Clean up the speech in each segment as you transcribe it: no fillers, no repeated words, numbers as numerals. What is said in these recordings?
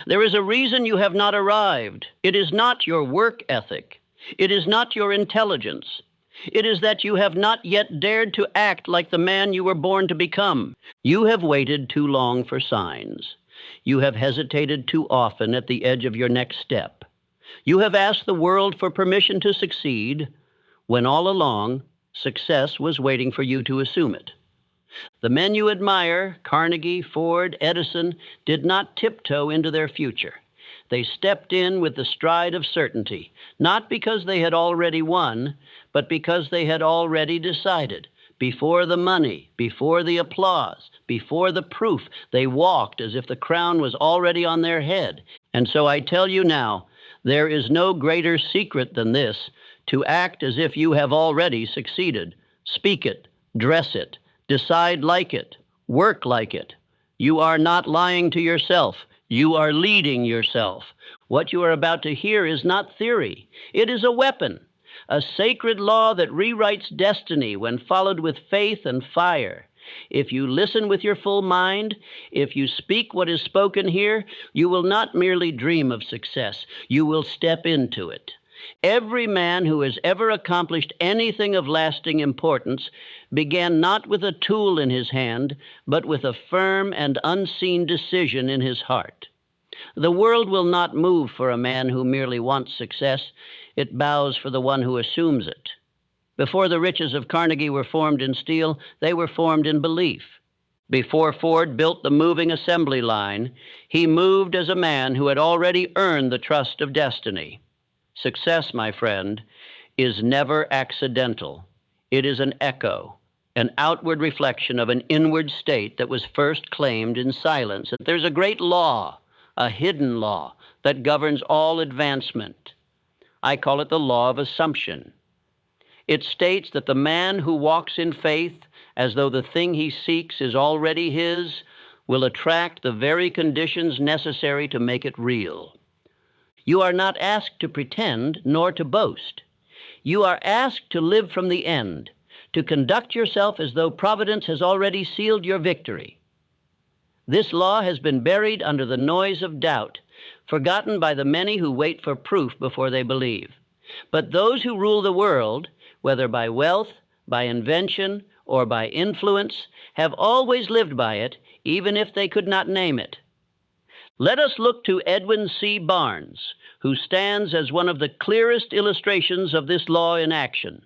There is a reason you have not arrived. It is not your work ethic. It is not your intelligence. It is that you have not yet dared to act like the man you were born to become. You have waited too long for signs. You have hesitated too often at the edge of your next step. You have asked the world for permission to succeed, when all along, success was waiting for you to assume it. The men you admire, Carnegie, Ford, Edison, did not tiptoe into their future. They stepped in with the stride of certainty, not because they had already won, but because they had already decided. Before the money, before the applause, before the proof, they walked as if the crown was already on their head. And so I tell you now, there is no greater secret than this, to act as if you have already succeeded. Speak it, dress it, decide like it, work like it. You are not lying to yourself. You are leading yourself. What you are about to hear is not theory. It is a weapon, a sacred law that rewrites destiny when followed with faith and fire. If you listen with your full mind, if you speak what is spoken here, you will not merely dream of success. You will step into it. Every man who has ever accomplished anything of lasting importance began not with a tool in his hand, but with a firm and unseen decision in his heart. The world will not move for a man who merely wants success. It bows for the one who assumes it. Before the riches of Carnegie were formed in steel, they were formed in belief. Before Ford built the moving assembly line, he moved as a man who had already earned the trust of destiny. Success, my friend, is never accidental. It is an echo, an outward reflection of an inward state that was first claimed in silence. There's a great law, a hidden law, that governs all advancement. I call it the law of assumption. It states that the man who walks in faith, as though the thing he seeks is already his, will attract the very conditions necessary to make it real. You are not asked to pretend nor to boast. You are asked to live from the end, to conduct yourself as though Providence has already sealed your victory. This law has been buried under the noise of doubt, forgotten by the many who wait for proof before they believe. But those who rule the world, whether by wealth, by invention, or by influence, have always lived by it, even if they could not name it. Let us look to Edwin C. Barnes, who stands as one of the clearest illustrations of this law in action.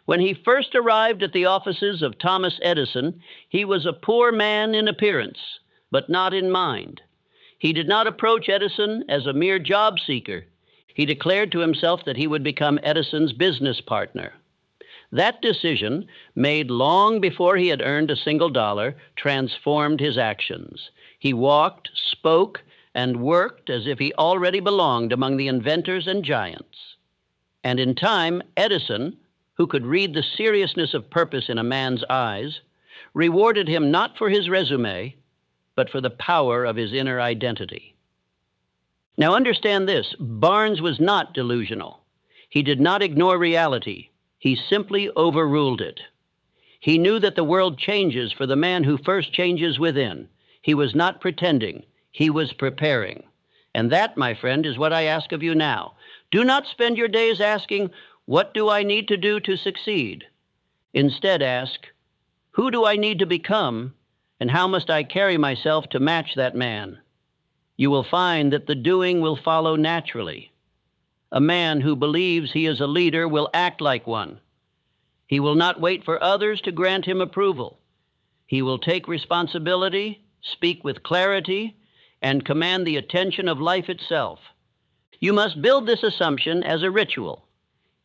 When he first arrived at the offices of Thomas Edison, he was a poor man in appearance, but not in mind. He did not approach Edison as a mere job seeker. He declared to himself that he would become Edison's business partner. That decision, made long before he had earned a single dollar, transformed his actions. He walked, spoke, and worked as if he already belonged among the inventors and giants. And in time, Edison, who could read the seriousness of purpose in a man's eyes, rewarded him not for his resume, but for the power of his inner identity. Now understand this, Barnes was not delusional. He did not ignore reality. He simply overruled it. He knew that the world changes for the man who first changes within. He was not pretending. He was preparing. And that, my friend, is what I ask of you now. Do not spend your days asking, what do I need to do to succeed? Instead, ask, who do I need to become, and how must I carry myself to match that man? You will find that the doing will follow naturally. A man who believes he is a leader will act like one. He will not wait for others to grant him approval. He will take responsibility, speak with clarity, and command the attention of life itself. You must build this assumption as a ritual.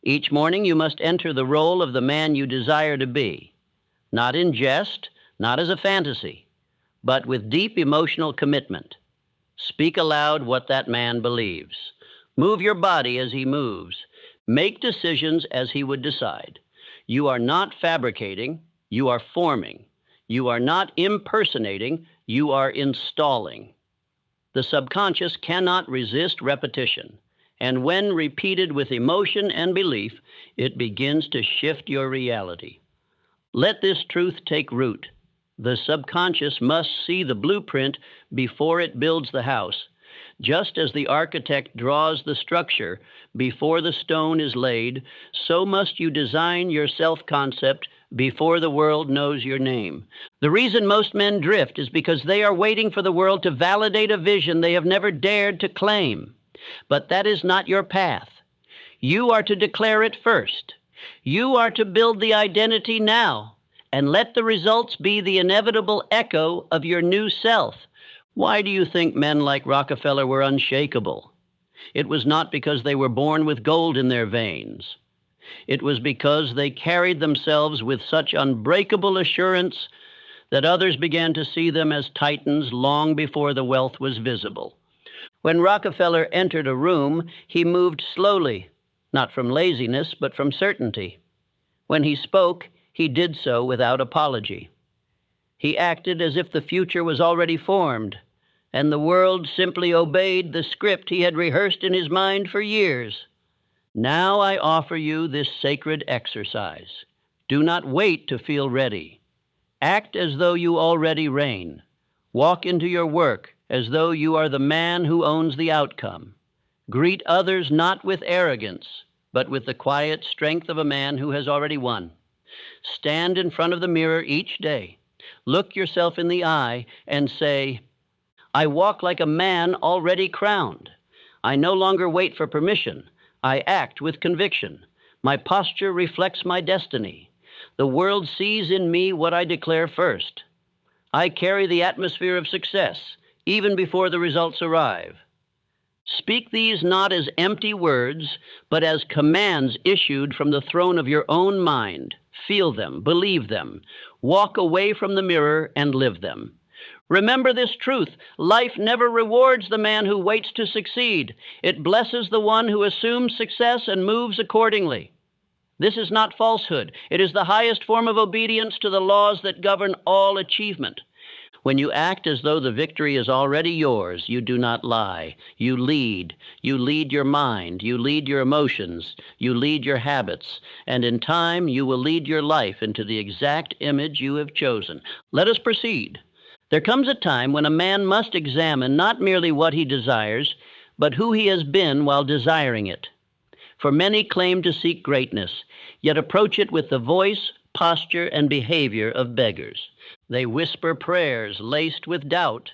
Each morning you must enter the role of the man you desire to be, not in jest, not as a fantasy, but with deep emotional commitment. Speak aloud what that man believes. Move your body as he moves. Make decisions as he would decide. You are not fabricating, you are forming. You are not impersonating, you are installing. The subconscious cannot resist repetition, and when repeated with emotion and belief, it begins to shift your reality. Let this truth take root. The subconscious must see the blueprint before it builds the house. Just as the architect draws the structure before the stone is laid, so must you design your self-concept before the world knows your name. The reason most men drift is because they are waiting for the world to validate a vision they have never dared to claim. But that is not your path. You are to declare it first. You are to build the identity now, and let the results be the inevitable echo of your new self. Why do you think men like Rockefeller were unshakable? It was not because they were born with gold in their veins. It was because they carried themselves with such unbreakable assurance that others began to see them as titans long before the wealth was visible. When Rockefeller entered a room, he moved slowly, not from laziness, but from certainty. When he spoke, he did so without apology. He acted as if the future was already formed, and the world simply obeyed the script he had rehearsed in his mind for years. Now I offer you this sacred exercise. Do not wait to feel ready. Act as though you already reign. Walk into your work as though you are the man who owns the outcome. Greet others not with arrogance, but with the quiet strength of a man who has already won. Stand in front of the mirror each day. Look yourself in the eye and say, I walk like a man already crowned. I no longer wait for permission. I act with conviction. My posture reflects my destiny. The world sees in me what I declare first. I carry the atmosphere of success, even before the results arrive. Speak these not as empty words, but as commands issued from the throne of your own mind. Feel them, believe them, walk away from the mirror and live them. Remember this truth: life never rewards the man who waits to succeed. It blesses the one who assumes success and moves accordingly. This is not falsehood. It is the highest form of obedience to the laws that govern all achievement. When you act as though the victory is already yours, you do not lie. You lead. You lead your mind. You lead your emotions. You lead your habits. And in time, you will lead your life into the exact image you have chosen. Let us proceed. There comes a time when a man must examine not merely what he desires, but who he has been while desiring it. For many claim to seek greatness, yet approach it with the voice, posture, and behavior of beggars. They whisper prayers laced with doubt.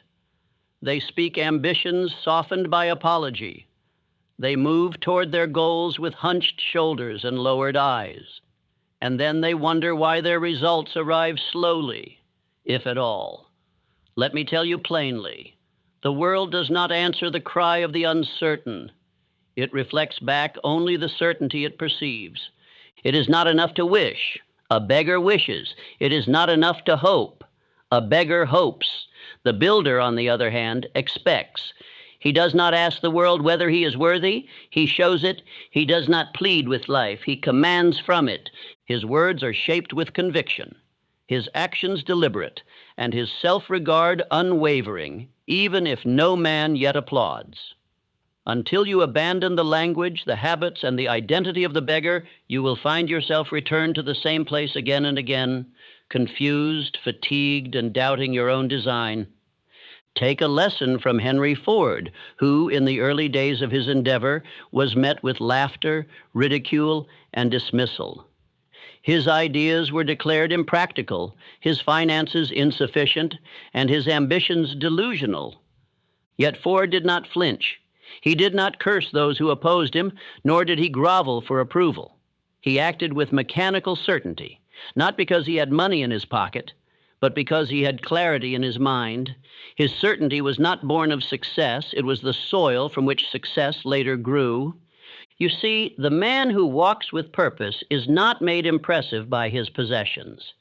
They speak ambitions softened by apology. They move toward their goals with hunched shoulders and lowered eyes. And then they wonder why their results arrive slowly, if at all. Let me tell you plainly, the world does not answer the cry of the uncertain. It reflects back only the certainty it perceives. It is not enough to wish. A beggar wishes. It is not enough to hope. A beggar hopes. The builder, on the other hand, expects. He does not ask the world whether he is worthy. He shows it. He does not plead with life. He commands from it. His words are shaped with conviction, his actions deliberate, and his self-regard unwavering, even if no man yet applauds. Until you abandon the language, the habits, and the identity of the beggar, you will find yourself returned to the same place again and again, confused, fatigued, and doubting your own design. Take a lesson from Henry Ford, who, in the early days of his endeavor, was met with laughter, ridicule, and dismissal. His ideas were declared impractical, his finances insufficient, and his ambitions delusional. Yet Ford did not flinch. He did not curse those who opposed him, nor did he grovel for approval. He acted with mechanical certainty, not because he had money in his pocket, but because he had clarity in his mind. His certainty was not born of success. It was the soil from which success later grew. You see, the man who walks with purpose is not made impressive by his possessions.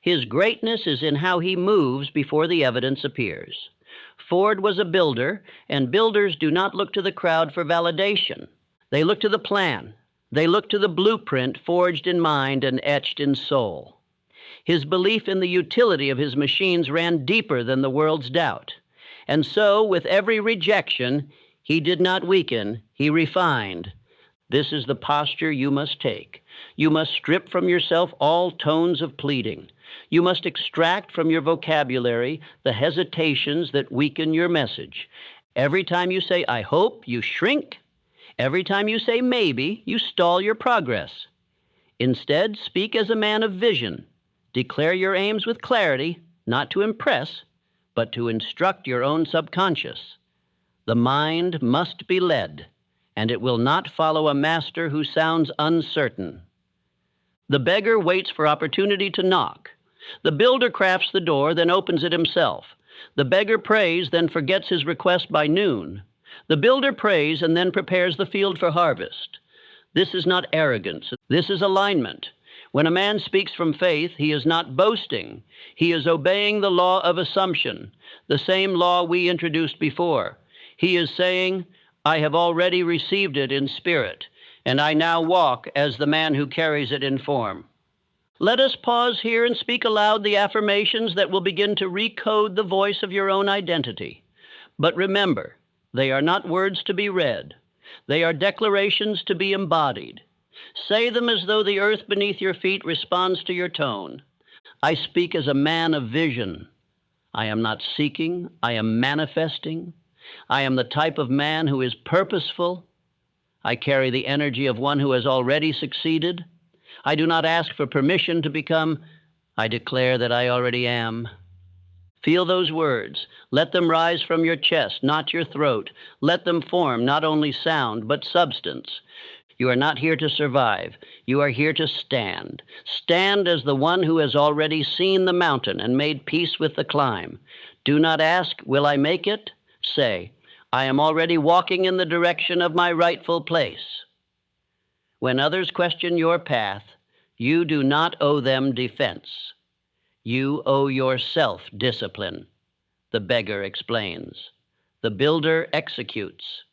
His greatness is in how he moves before the evidence appears. Ford was a builder, and builders do not look to the crowd for validation. They look to the plan. They look to the blueprint forged in mind and etched in soul. His belief in the utility of his machines ran deeper than the world's doubt. And so, with every rejection, he did not weaken, he refined. This is the posture you must take. You must strip from yourself all tones of pleading. You must extract from your vocabulary the hesitations that weaken your message, Every time you say, I hope, you shrink. Every time you say maybe, you stall your progress. Instead, speak as a man of vision. Declare your aims with clarity, not to impress, but to instruct your own subconscious. The mind must be led, and it will not follow a master who sounds uncertain. The beggar waits for opportunity to knock. The builder crafts the door, then opens it himself. The beggar prays, then forgets his request by noon. The builder prays and then prepares the field for harvest. This is not arrogance. This is alignment. When a man speaks from faith, he is not boasting. He is obeying the law of assumption, the same law we introduced before. He is saying, I have already received it in spirit, and I now walk as the man who carries it in form. Let us pause here and speak aloud the affirmations that will begin to recode the voice of your own identity. But remember, they are not words to be read. They are declarations to be embodied. Say them as though the earth beneath your feet responds to your tone. I speak as a man of vision. I am not seeking, I am manifesting. I am the type of man who is purposeful. I carry the energy of one who has already succeeded. I do not ask for permission to become. I declare that I already am. Feel those words. Let them rise from your chest, not your throat. Let them form not only sound, but substance. You are not here to survive. You are here to stand. Stand as the one who has already seen the mountain and made peace with the climb. Do not ask, will I make it? Say, I am already walking in the direction of my rightful place. When others question your path, you do not owe them defense. You owe yourself discipline. The beggar explains. The builder executes.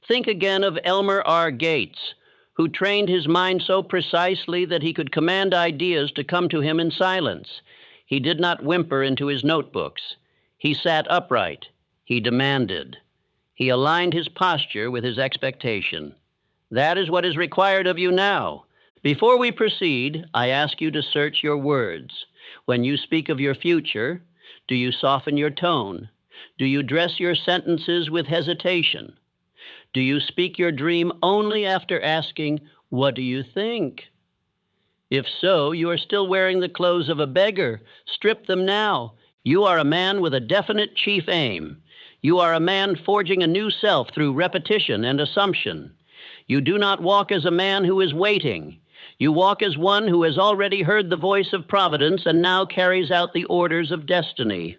Think again of Elmer R. Gates, who trained his mind so precisely that he could command ideas to come to him in silence. He did not whimper into his notebooks. He sat upright. He demanded. He aligned his posture with his expectation. That is what is required of you now. Before we proceed, I ask you to search your words. When you speak of your future, do you soften your tone? Do you dress your sentences with hesitation? Do you speak your dream only after asking, what do you think? If so, you are still wearing the clothes of a beggar. Strip them now. You are a man with a definite chief aim. You are a man forging a new self through repetition and assumption. You do not walk as a man who is waiting. You walk as one who has already heard the voice of providence and now carries out the orders of destiny.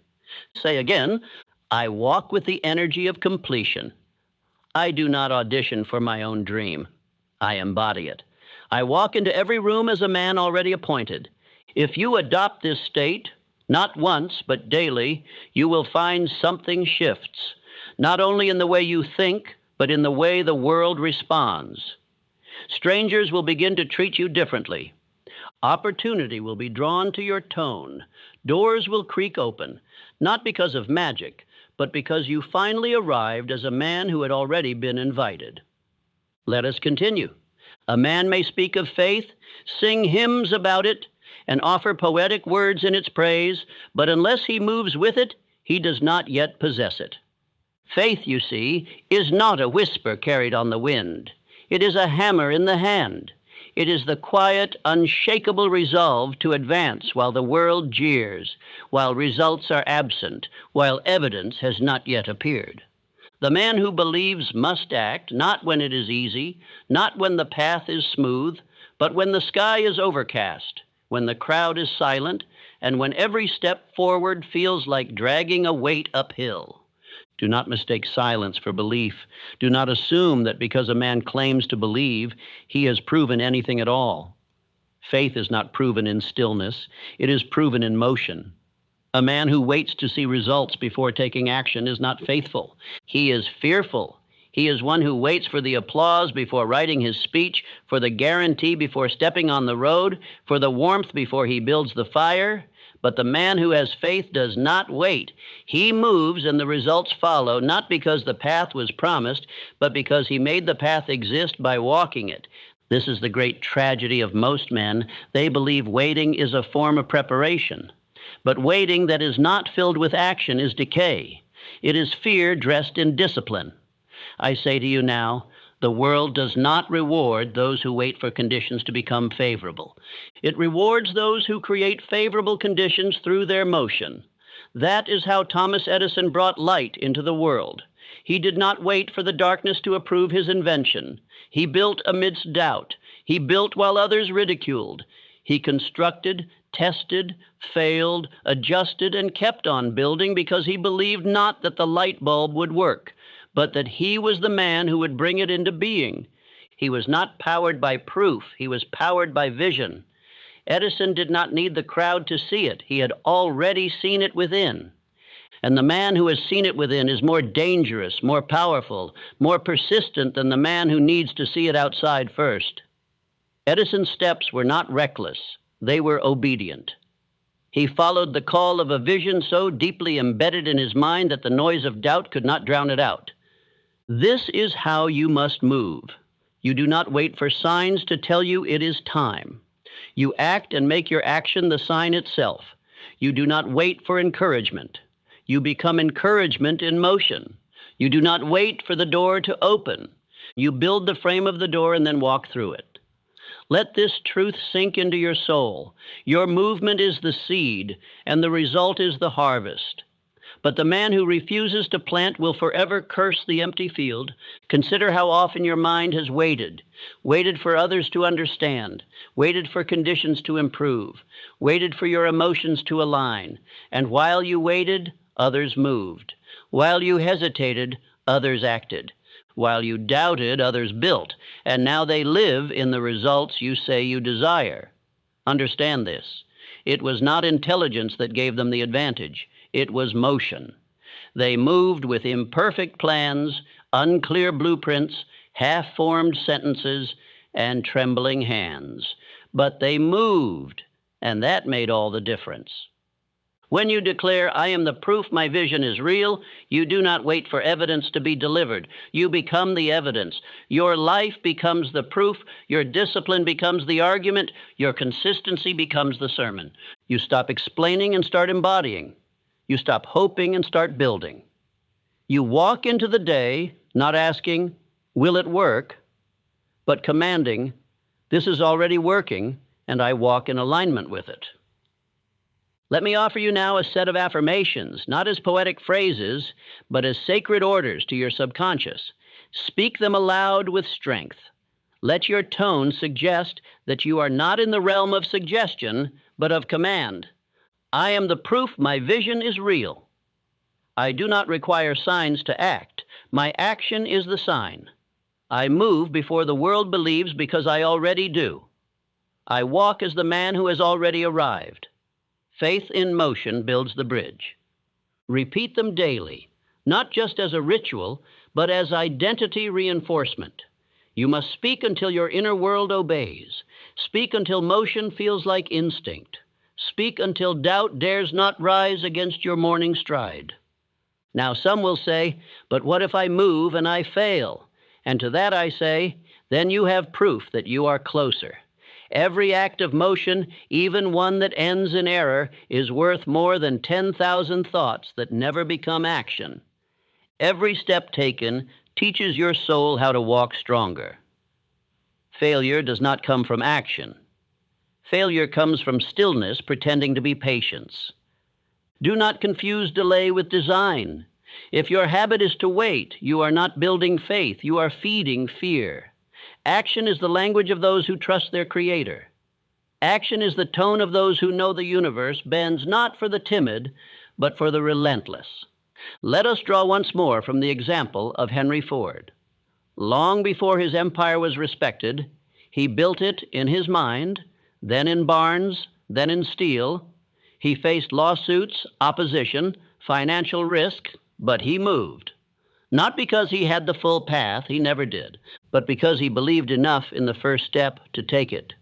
Say again, I walk with the energy of completion. I do not audition for my own dream. I embody it. I walk into every room as a man already appointed. If you adopt this state, not once, but daily, you will find something shifts, not only in the way you think, but in the way the world responds. Strangers will begin to treat you differently. Opportunity will be drawn to your tone. Doors will creak open, not because of magic, but because you finally arrived as a man who had already been invited. Let us continue. A man may speak of faith, sing hymns about it, and offer poetic words in its praise, but unless he moves with it, he does not yet possess it. Faith, you see, is not a whisper carried on the wind. It is a hammer in the hand. It is the quiet, unshakable resolve to advance while the world jeers, while results are absent, while evidence has not yet appeared. The man who believes must act, not when it is easy, not when the path is smooth, but when the sky is overcast, when the crowd is silent, and when every step forward feels like dragging a weight uphill. Do not mistake silence for belief. Do not assume that because a man claims to believe, he has proven anything at all. Faith is not proven in stillness. It is proven in motion. A man who waits to see results before taking action is not faithful. He is fearful. He is one who waits for the applause before writing his speech, for the guarantee before stepping on the road, for the warmth before he builds the fire. But the man who has faith does not wait. He moves and the results follow, not because the path was promised, but because he made the path exist by walking it. This is the great tragedy of most men. They believe waiting is a form of preparation. But waiting that is not filled with action is decay. It is fear dressed in discipline. I say to you now, the world does not reward those who wait for conditions to become favorable. It rewards those who create favorable conditions through their motion. That is how Thomas Edison brought light into the world. He did not wait for the darkness to approve his invention. He built amidst doubt. He built while others ridiculed. He constructed, tested, failed, adjusted, and kept on building because he believed not that the light bulb would work, but that he was the man who would bring it into being. He was not powered by proof. He was powered by vision. Edison did not need the crowd to see it. He had already seen it within. And the man who has seen it within is more dangerous, more powerful, more persistent than the man who needs to see it outside first. Edison's steps were not reckless. They were obedient. He followed the call of a vision so deeply embedded in his mind that the noise of doubt could not drown it out. This is how you must move. You do not wait for signs to tell you it is time. You act and make your action the sign itself. You do not wait for encouragement. You become encouragement in motion. You do not wait for the door to open. You build the frame of the door and then walk through it. Let this truth sink into your soul. Your movement is the seed, and the result is the harvest. But the man who refuses to plant will forever curse the empty field. Consider how often your mind has waited for others to understand, waited for conditions to improve, waited for your emotions to align. And while you waited, others moved. While you hesitated, others acted. While you doubted, others built. And now they live in the results you say you desire. Understand this. It was not intelligence that gave them the advantage. It was motion. They moved with imperfect plans, unclear blueprints, half-formed sentences, and trembling hands. But they moved, and that made all the difference. When you declare, "I am the proof my vision is real," you do not wait for evidence to be delivered. You become the evidence. Your life becomes the proof. Your discipline becomes the argument. Your consistency becomes the sermon. You stop explaining and start embodying. You stop hoping and start building. You walk into the day not asking, "Will it work?" but commanding, "This is already working, and I walk in alignment with it." Let me offer you now a set of affirmations, not as poetic phrases, but as sacred orders to your subconscious. Speak them aloud with strength. Let your tone suggest that you are not in the realm of suggestion, but of command. I am the proof my vision is real. I do not require signs to act. My action is the sign. I move before the world believes because I already do. I walk as the man who has already arrived. Faith in motion builds the bridge. Repeat them daily, not just as a ritual, but as identity reinforcement. You must speak until your inner world obeys. Speak until motion feels like instinct. Speak until doubt dares not rise against your morning stride. Now some will say, "But what if I move and I fail?" And to that I say, then you have proof that you are closer. Every act of motion, even one that ends in error, is worth more than 10,000 thoughts that never become action. Every step taken teaches your soul how to walk stronger. Failure does not come from action. Failure comes from stillness pretending to be patience. Do not confuse delay with design. If your habit is to wait, you are not building faith, you are feeding fear. Action is the language of those who trust their Creator. Action is the tone of those who know the universe bends not for the timid, but for the relentless. Let us draw once more from the example of Henry Ford. Long before his empire was respected, he built it in his mind, then in barns, then in steel. He faced lawsuits, opposition, financial risk, but he moved. Not because he had the full path, he never did, but because he believed enough in the first step to take it.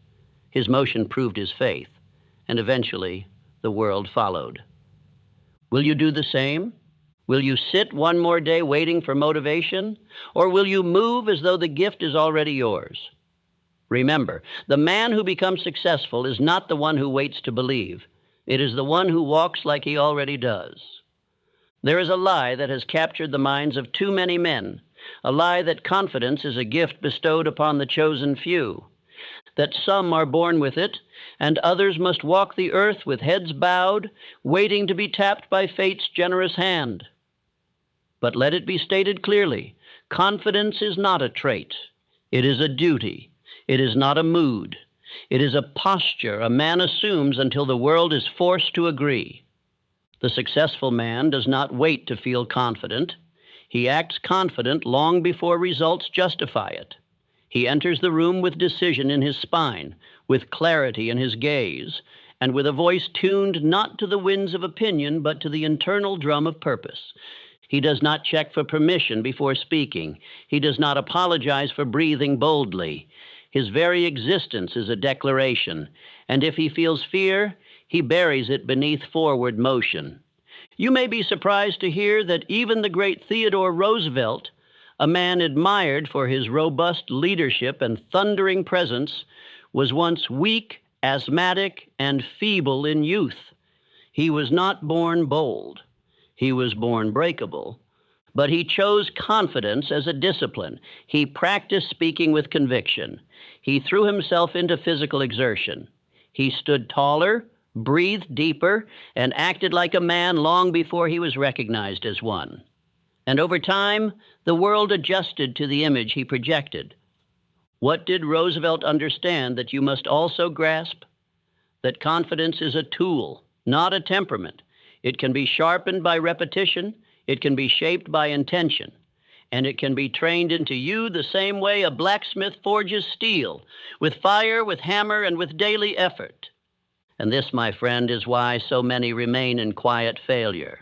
His motion proved his faith, and eventually the world followed. Will you do the same? Will you sit one more day waiting for motivation? Or will you move as though the gift is already yours? Remember, the man who becomes successful is not the one who waits to believe. It is the one who walks like he already does. There is a lie that has captured the minds of too many men, a lie that confidence is a gift bestowed upon the chosen few, that some are born with it, and others must walk the earth with heads bowed, waiting to be tapped by fate's generous hand. But let it be stated clearly, confidence is not a trait. It is a duty. It is not a mood. It is a posture a man assumes until the world is forced to agree. The successful man does not wait to feel confident. He acts confident long before results justify it. He enters the room with decision in his spine, with clarity in his gaze, and with a voice tuned not to the winds of opinion, but to the internal drum of purpose. He does not check for permission before speaking. He does not apologize for breathing boldly. His very existence is a declaration, and if he feels fear, he buries it beneath forward motion. You may be surprised to hear that even the great Theodore Roosevelt, a man admired for his robust leadership and thundering presence, was once weak, asthmatic, and feeble in youth. He was not born bold. He was born breakable. But he chose confidence as a discipline. He practiced speaking with conviction. He threw himself into physical exertion. He stood taller, breathed deeper, and acted like a man long before he was recognized as one. And over time, the world adjusted to the image he projected. What did Roosevelt understand that you must also grasp? That confidence is a tool, not a temperament. It can be sharpened by repetition, it can be shaped by intention, and it can be trained into you the same way a blacksmith forges steel, with fire, with hammer, and with daily effort. And this, my friend, is why so many remain in quiet failure.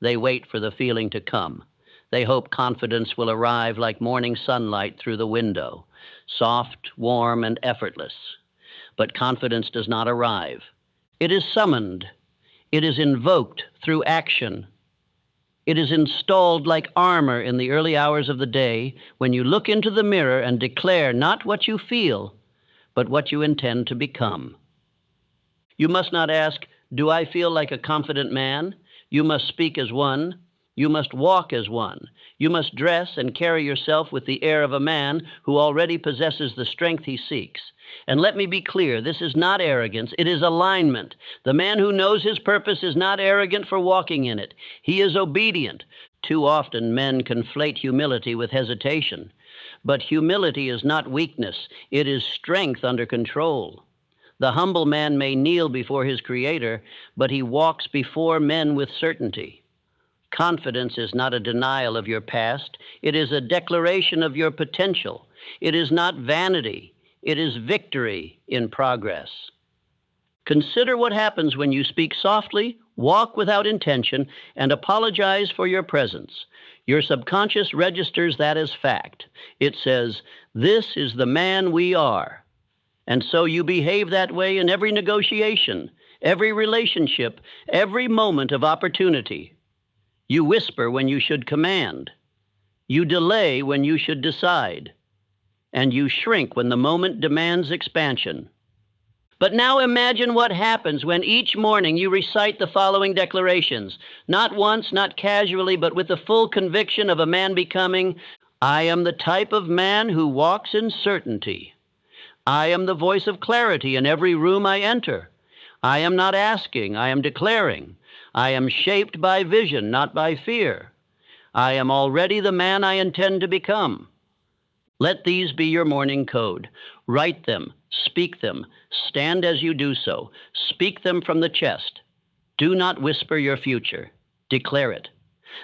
They wait for the feeling to come. They hope confidence will arrive like morning sunlight through the window, soft, warm, and effortless. But confidence does not arrive. It is summoned. It is invoked through action. It is installed like armor in the early hours of the day when you look into the mirror and declare not what you feel, but what you intend to become. You must not ask, do I feel like a confident man? You must speak as one. You must walk as one. You must dress and carry yourself with the air of a man who already possesses the strength he seeks. And let me be clear, this is not arrogance, it is alignment. The man who knows his purpose is not arrogant for walking in it. He is obedient. Too often men conflate humility with hesitation. But humility is not weakness, it is strength under control. The humble man may kneel before his Creator, but he walks before men with certainty. Confidence is not a denial of your past. It is a declaration of your potential. It is not vanity. It is victory in progress. Consider what happens when you speak softly, walk without intention, and apologize for your presence. Your subconscious registers that as fact. It says, "This is the man we are." And so you behave that way in every negotiation, every relationship, every moment of opportunity. You whisper when you should command. You delay when you should decide. And you shrink when the moment demands expansion. But now imagine what happens when each morning you recite the following declarations, not once, not casually, but with the full conviction of a man becoming, I am the type of man who walks in certainty. I am the voice of clarity in every room I enter. I am not asking, I am declaring. I am shaped by vision, not by fear. I am already the man I intend to become. Let these be your morning code. Write them, speak them, stand as you do so. Speak them from the chest. Do not whisper your future. Declare it.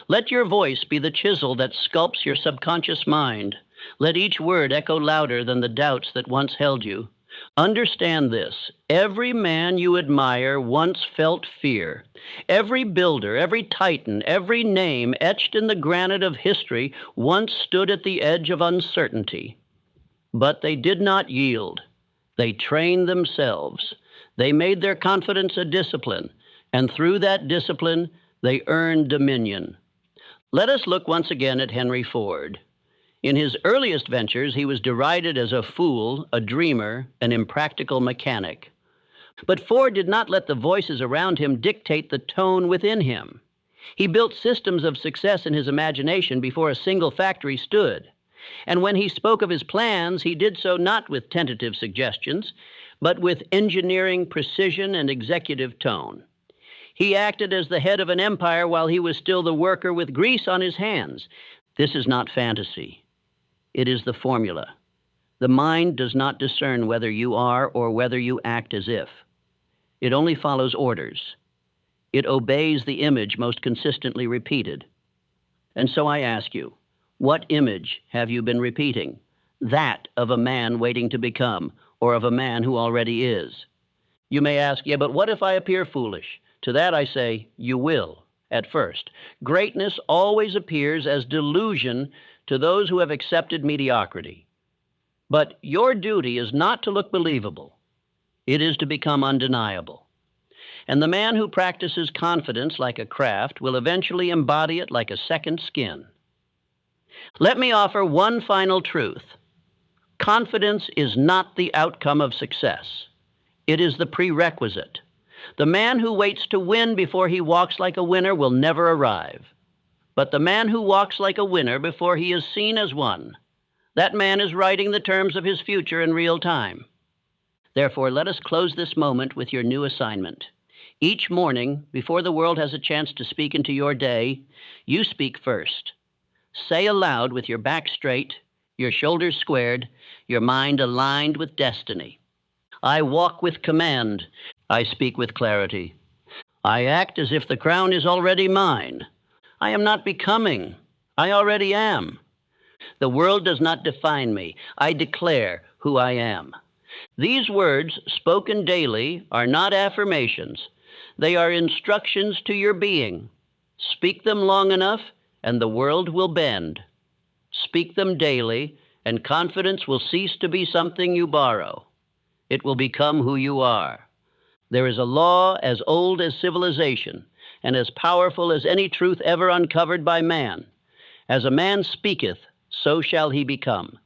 Let your voice be the chisel that sculpts your subconscious mind. Let each word echo louder than the doubts that once held you. Understand this. Every man you admire once felt fear. Every builder, every titan, every name etched in the granite of history once stood at the edge of uncertainty. But they did not yield. They trained themselves. They made their confidence a discipline, and through that discipline, they earned dominion. Let us look once again at Henry Ford. In his earliest ventures, he was derided as a fool, a dreamer, an impractical mechanic. But Ford did not let the voices around him dictate the tone within him. He built systems of success in his imagination before a single factory stood. And when he spoke of his plans, he did so not with tentative suggestions, but with engineering precision and executive tone. He acted as the head of an empire while he was still the worker with grease on his hands. This is not fantasy. It is the formula. The mind does not discern whether you are or whether you act as if. It only follows orders. It obeys the image most consistently repeated. And so I ask you, what image have you been repeating? That of a man waiting to become, or of a man who already is? You may ask, yeah, but what if I appear foolish? To that I say, you will, at first. Greatness always appears as delusion to those who have accepted mediocrity. But your duty is not to look believable. It is to become undeniable. And the man who practices confidence like a craft will eventually embody it like a second skin. Let me offer one final truth. Confidence is not the outcome of success. It is the prerequisite. The man who waits to win before he walks like a winner will never arrive. But the man who walks like a winner before he is seen as one, that man is writing the terms of his future in real time. Therefore, let us close this moment with your new assignment. Each morning, before the world has a chance to speak into your day, you speak first. Say aloud with your back straight, your shoulders squared, your mind aligned with destiny. I walk with command. I speak with clarity. I act as if the crown is already mine. I am not becoming. I already am. The world does not define me. I declare who I am. These words, spoken daily, are not affirmations. They are instructions to your being. Speak them long enough, and the world will bend. Speak them daily, and confidence will cease to be something you borrow. It will become who you are. There is a law as old as civilization, and as powerful as any truth ever uncovered by man. As a man speaketh, so shall he become.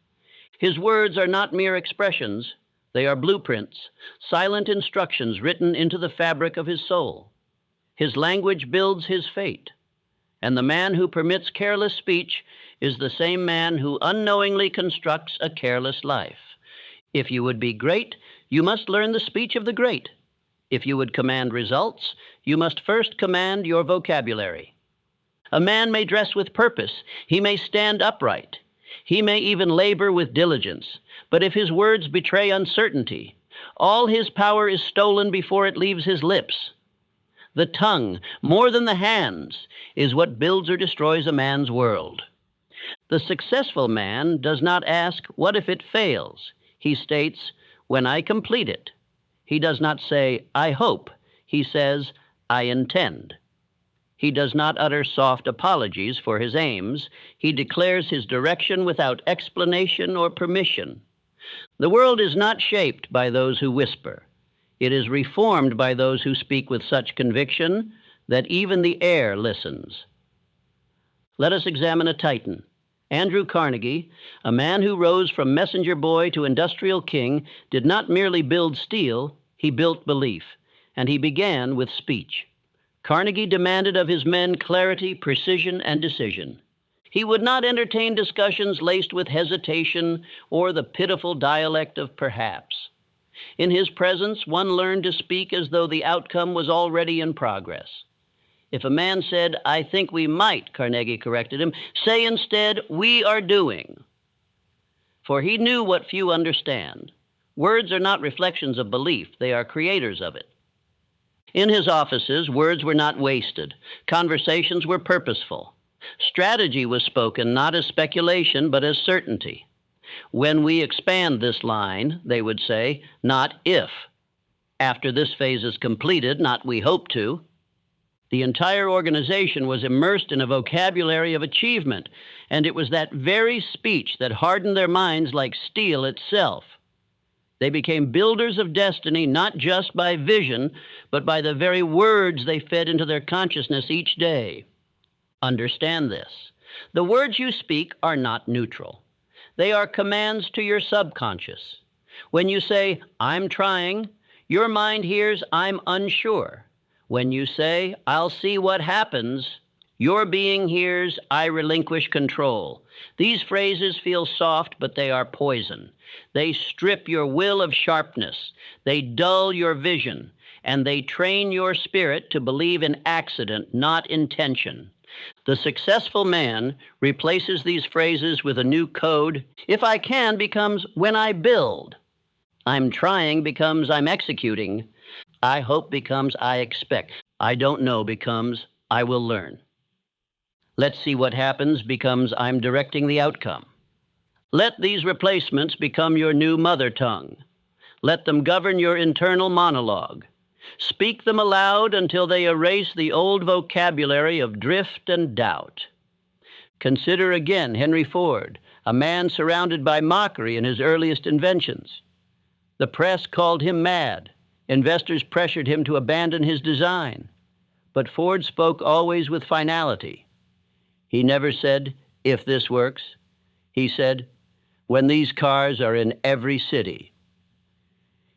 His words are not mere expressions. They are blueprints, silent instructions written into the fabric of his soul. His language builds his fate. And the man who permits careless speech is the same man who unknowingly constructs a careless life. If you would be great, you must learn the speech of the great. If you would command results, you must first command your vocabulary. A man may dress with purpose. He may stand upright. He may even labor with diligence. But if his words betray uncertainty, all his power is stolen before it leaves his lips. The tongue, more than the hands, is what builds or destroys a man's world. The successful man does not ask, what if it fails? He states, when I complete it. He does not say, I hope. He says, I intend. He does not utter soft apologies for his aims. He declares his direction without explanation or permission. The world is not shaped by those who whisper. It is reformed by those who speak with such conviction that even the air listens. Let us examine a titan. Andrew Carnegie, a man who rose from messenger boy to industrial king, did not merely build steel, he built belief, and he began with speech. Carnegie demanded of his men clarity, precision, and decision. He would not entertain discussions laced with hesitation or the pitiful dialect of perhaps. In his presence, one learned to speak as though the outcome was already in progress. If a man said, I think we might, Carnegie corrected him, say instead, we are doing. For he knew what few understand. Words are not reflections of belief, they are creators of it. In his offices, words were not wasted. Conversations were purposeful. Strategy was spoken not as speculation, but as certainty. When we expand this line, they would say, not if. After this phase is completed, not we hope to. The entire organization was immersed in a vocabulary of achievement, and it was that very speech that hardened their minds like steel itself. They became builders of destiny not just by vision, but by the very words they fed into their consciousness each day. Understand this. The words you speak are not neutral. They are commands to your subconscious. When you say, I'm trying, your mind hears, I'm unsure. When you say, I'll see what happens, Your being hears, I relinquish control. These phrases feel soft, but they are poison. They strip your will of sharpness. They dull your vision, and they train your spirit to believe in accident, not intention. The successful man replaces these phrases with a new code. If I can becomes when I build. I'm trying becomes I'm executing. I hope becomes I expect. I don't know becomes I will learn. Let's see what happens becomes I'm directing the outcome. Let these replacements become your new mother tongue. Let them govern your internal monologue. Speak them aloud until they erase the old vocabulary of drift and doubt. Consider again Henry Ford, a man surrounded by mockery in his earliest inventions. The press called him mad. Investors pressured him to abandon his design. But Ford spoke always with finality. He never said, if this works. He said, when these cars are in every city.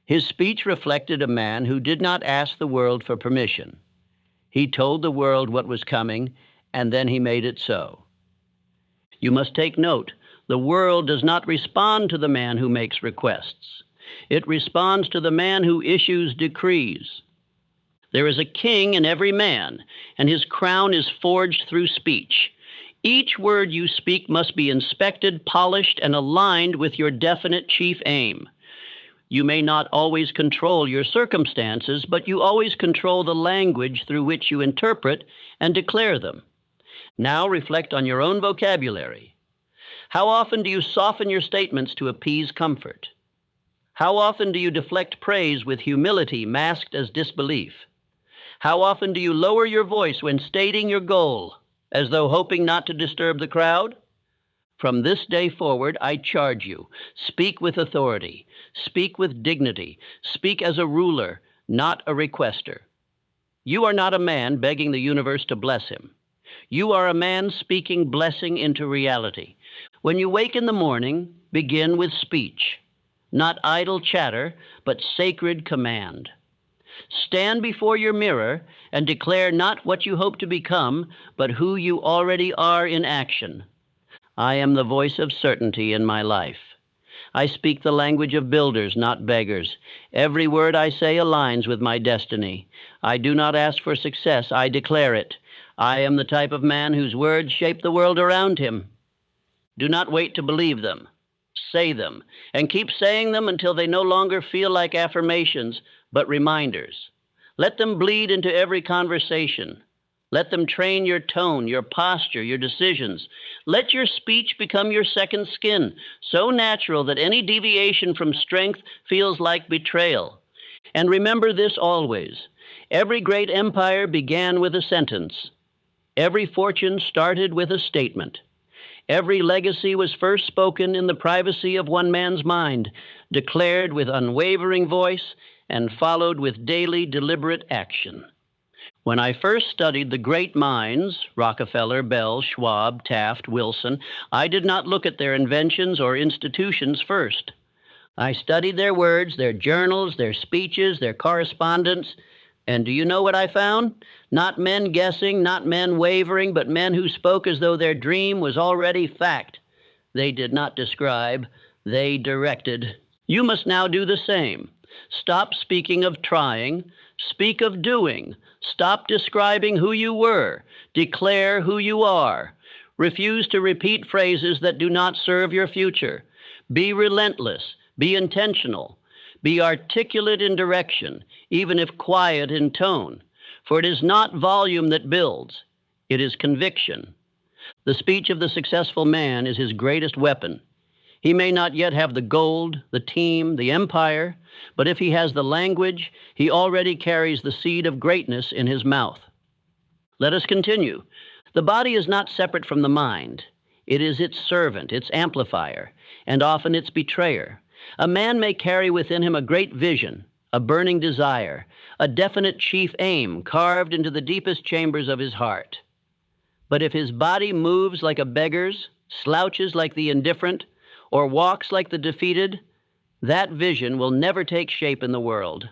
His speech reflected a man who did not ask the world for permission. He told the world what was coming, and then he made it so. You must take note, the world does not respond to the man who makes requests. It responds to the man who issues decrees. There is a king in every man, and his crown is forged through speech. Each word you speak must be inspected, polished, and aligned with your definite chief aim. You may not always control your circumstances, but you always control the language through which you interpret and declare them. Now reflect on your own vocabulary. How often do you soften your statements to appease comfort? How often do you deflect praise with humility masked as disbelief? How often do you lower your voice when stating your goal, as though hoping not to disturb the crowd? From this day forward, I charge you, speak with authority, speak with dignity, speak as a ruler, not a requester. You are not a man begging the universe to bless him. You are a man speaking blessing into reality. When you wake in the morning, begin with speech, not idle chatter, but sacred command. Stand before your mirror and declare not what you hope to become, but who you already are in action. I am the voice of certainty in my life. I speak the language of builders, not beggars. Every word I say aligns with my destiny. I do not ask for success, I declare it. I am the type of man whose words shape the world around him. Do not wait to believe them. Say them, and keep saying them until they no longer feel like affirmations, but reminders. Let them bleed into every conversation. Let them train your tone, your posture, your decisions. Let your speech become your second skin, so natural that any deviation from strength feels like betrayal. And remember this always. Every great empire began with a sentence. Every fortune started with a statement. Every legacy was first spoken in the privacy of one man's mind, declared with unwavering voice, and followed with daily deliberate action. When I first studied the great minds, Rockefeller, Bell, Schwab, Taft, Wilson, I did not look at their inventions or institutions first. I studied their words, their journals, their speeches, their correspondence, and do you know what I found? Not men guessing, not men wavering, but men who spoke as though their dream was already fact. They did not describe, they directed. You must now do the same. Stop speaking of trying, speak of doing. Stop describing who you were, declare who you are. Refuse to repeat phrases that do not serve your future. Be relentless, be intentional. Be articulate in direction, even if quiet in tone. For it is not volume that builds, it is conviction. The speech of the successful man is his greatest weapon. He may not yet have the gold, the team, the empire, but if he has the language, he already carries the seed of greatness in his mouth. Let us continue. The body is not separate from the mind. It is its servant, its amplifier, and often its betrayer. A man may carry within him a great vision, a burning desire, a definite chief aim carved into the deepest chambers of his heart. But if his body moves like a beggar's, slouches like the indifferent, or walks like the defeated, that vision will never take shape in the world.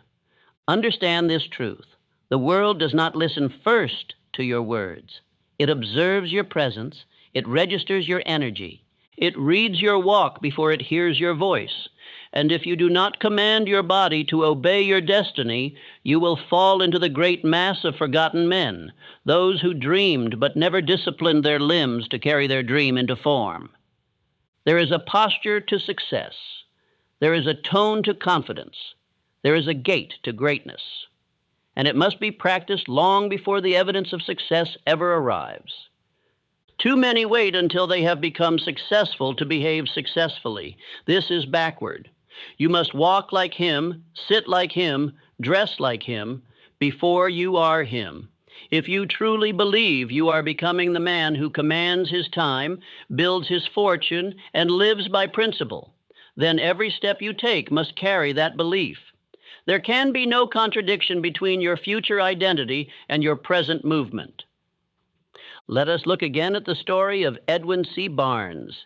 Understand this truth. The world does not listen first to your words. It observes your presence. It registers your energy. It reads your walk before it hears your voice. And if you do not command your body to obey your destiny, you will fall into the great mass of forgotten men, those who dreamed but never disciplined their limbs to carry their dream into form. There is a posture to success. There is a tone to confidence. There is a gait to greatness. And it must be practiced long before the evidence of success ever arrives. Too many wait until they have become successful to behave successfully. This is backward. You must walk like him, sit like him, dress like him, before you are him. If you truly believe you are becoming the man who commands his time, builds his fortune, and lives by principle, then every step you take must carry that belief. There can be no contradiction between your future identity and your present movement. Let us look again at the story of Edwin C. Barnes,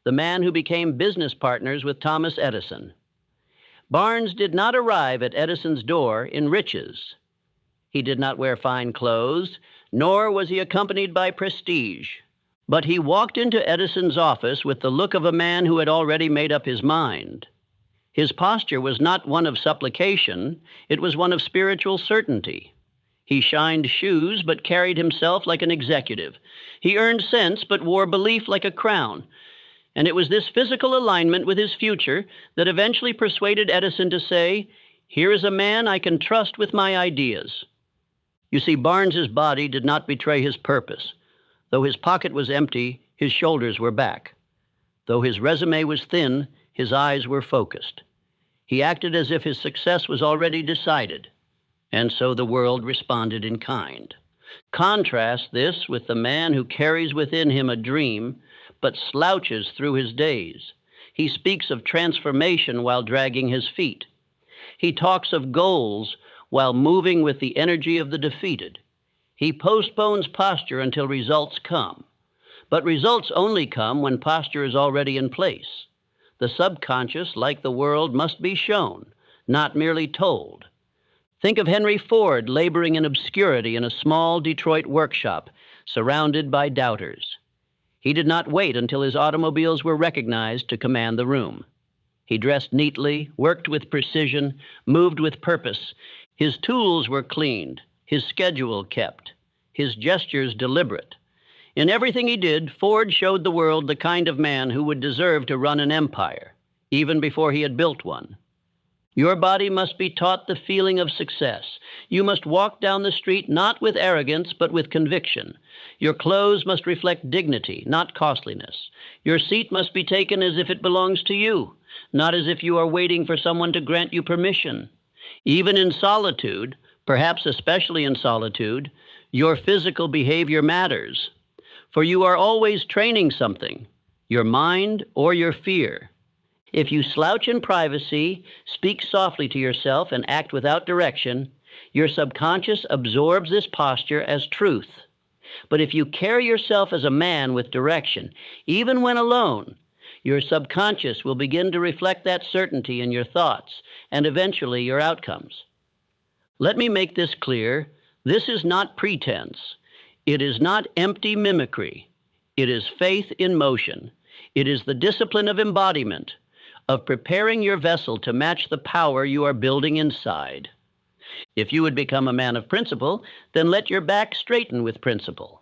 the man who became business partners with Thomas Edison. Barnes did not arrive at Edison's door in riches. He did not wear fine clothes, nor was he accompanied by prestige. But he walked into Edison's office with the look of a man who had already made up his mind. His posture was not one of supplication, it was one of spiritual certainty. He shined shoes, but carried himself like an executive. He earned sense, but wore belief like a crown. And it was this physical alignment with his future that eventually persuaded Edison to say, "Here is a man I can trust with my ideas." You see, Barnes's body did not betray his purpose. Though his pocket was empty, his shoulders were back. Though his resume was thin, his eyes were focused. He acted as if his success was already decided. And so the world responded in kind. Contrast this with the man who carries within him a dream, but slouches through his days. He speaks of transformation while dragging his feet. He talks of goals while moving with the energy of the defeated. He postpones posture until results come. But results only come when posture is already in place. The subconscious, like the world, must be shown, not merely told. Think of Henry Ford laboring in obscurity in a small Detroit workshop, surrounded by doubters. He did not wait until his automobiles were recognized to command the room. He dressed neatly, worked with precision, moved with purpose. His tools were cleaned, his schedule kept, his gestures deliberate. In everything he did, Ford showed the world the kind of man who would deserve to run an empire, even before he had built one. Your body must be taught the feeling of success. You must walk down the street not with arrogance, but with conviction. Your clothes must reflect dignity, not costliness. Your seat must be taken as if it belongs to you, not as if you are waiting for someone to grant you permission. Even in solitude, perhaps especially in solitude, your physical behavior matters. For you are always training something, your mind or your fear. If you slouch in privacy, speak softly to yourself, and act without direction, your subconscious absorbs this posture as truth. But if you carry yourself as a man with direction, even when alone, your subconscious will begin to reflect that certainty in your thoughts and eventually your outcomes. Let me make this clear. This is not pretense. It is not empty mimicry. It is faith in motion. It is the discipline of embodiment, of preparing your vessel to match the power you are building inside. If you would become a man of principle, then let your back straighten with principle.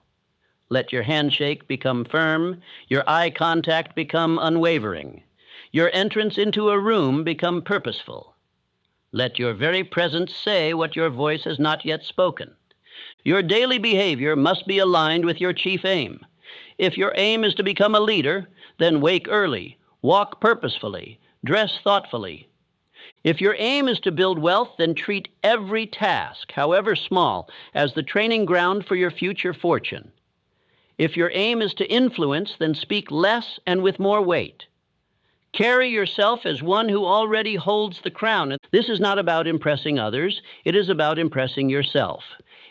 Let your handshake become firm, your eye contact become unwavering, your entrance into a room become purposeful. Let your very presence say what your voice has not yet spoken. Your daily behavior must be aligned with your chief aim. If your aim is to become a leader, then wake early, walk purposefully, dress thoughtfully. If your aim is to build wealth, then treat every task, however small, as the training ground for your future fortune. If your aim is to influence, then speak less and with more weight. Carry yourself as one who already holds the crown. This is not about impressing others. It is about impressing yourself.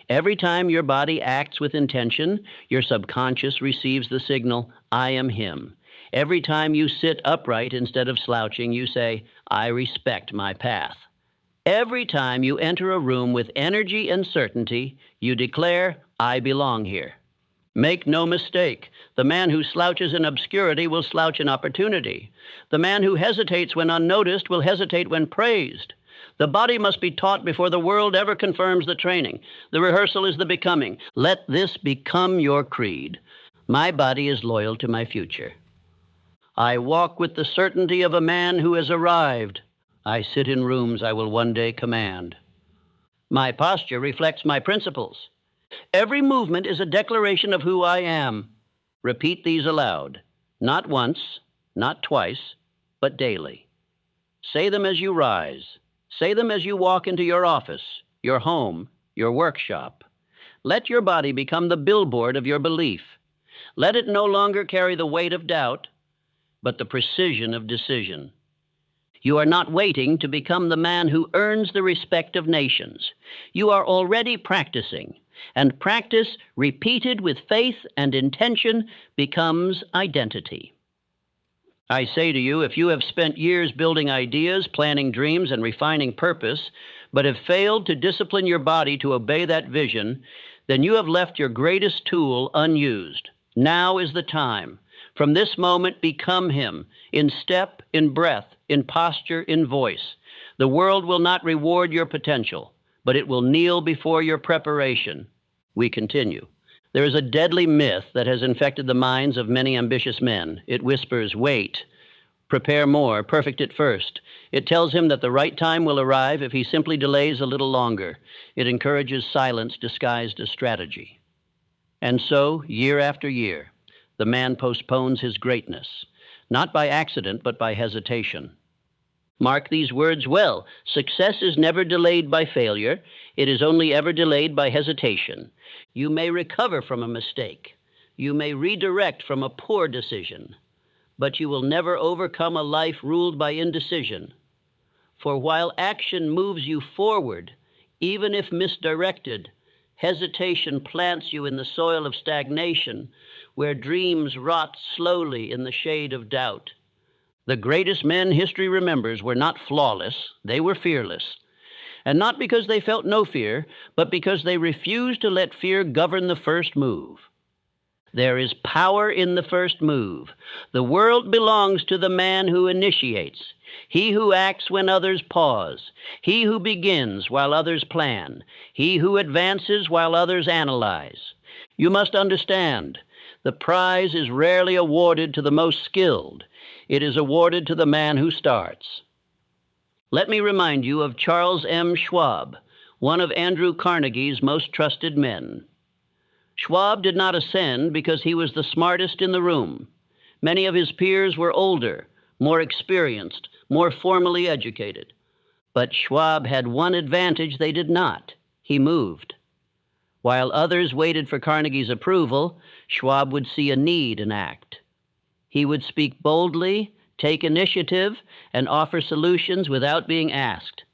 Every time your body acts with intention, your subconscious receives the signal, "I am him." Every time you sit upright instead of slouching, you say, "I respect my path." Every time you enter a room with energy and certainty, you declare, "I belong here." Make no mistake, the man who slouches in obscurity will slouch in opportunity. The man who hesitates when unnoticed will hesitate when praised. The body must be taught before the world ever confirms the training. The rehearsal is the becoming. Let this become your creed. My body is loyal to my future. I walk with the certainty of a man who has arrived. I sit in rooms I will one day command. My posture reflects my principles. Every movement is a declaration of who I am. Repeat these aloud, not once, not twice, but daily. Say them as you rise. Say them as you walk into your office, your home, your workshop. Let your body become the billboard of your belief. Let it no longer carry the weight of doubt, but the precision of decision. You are not waiting to become the man who earns the respect of nations. You are already practicing, and practice repeated with faith and intention becomes identity. I say to you, if you have spent years building ideas, planning dreams, and refining purpose, but have failed to discipline your body to obey that vision, then you have left your greatest tool unused. Now is the time. From this moment, become him, in step, in breath, in posture, in voice. The world will not reward your potential, but it will kneel before your preparation. We continue. There is a deadly myth that has infected the minds of many ambitious men. It whispers, wait, prepare more, perfect it first. It tells him that the right time will arrive if he simply delays a little longer. It encourages silence disguised as strategy. And so, year after year, the man postpones his greatness, not by accident, but by hesitation. Mark these words well. Success is never delayed by failure. It is only ever delayed by hesitation. You may recover from a mistake. You may redirect from a poor decision, but you will never overcome a life ruled by indecision. For while action moves you forward, even if misdirected, hesitation plants you in the soil of stagnation, where dreams rot slowly in the shade of doubt. The greatest men history remembers were not flawless, they were fearless. And not because they felt no fear, but because they refused to let fear govern the first move. There is power in the first move. The world belongs to the man who initiates, he who acts when others pause, he who begins while others plan, he who advances while others analyze. You must understand, the prize is rarely awarded to the most skilled. It is awarded to the man who starts. Let me remind you of Charles M. Schwab, one of Andrew Carnegie's most trusted men. Schwab did not ascend because he was the smartest in the room. Many of his peers were older, more experienced, more formally educated. But Schwab had one advantage they did not. He moved. While others waited for Carnegie's approval, Schwab would see a need and act. He would speak boldly, take initiative, and offer solutions without being asked.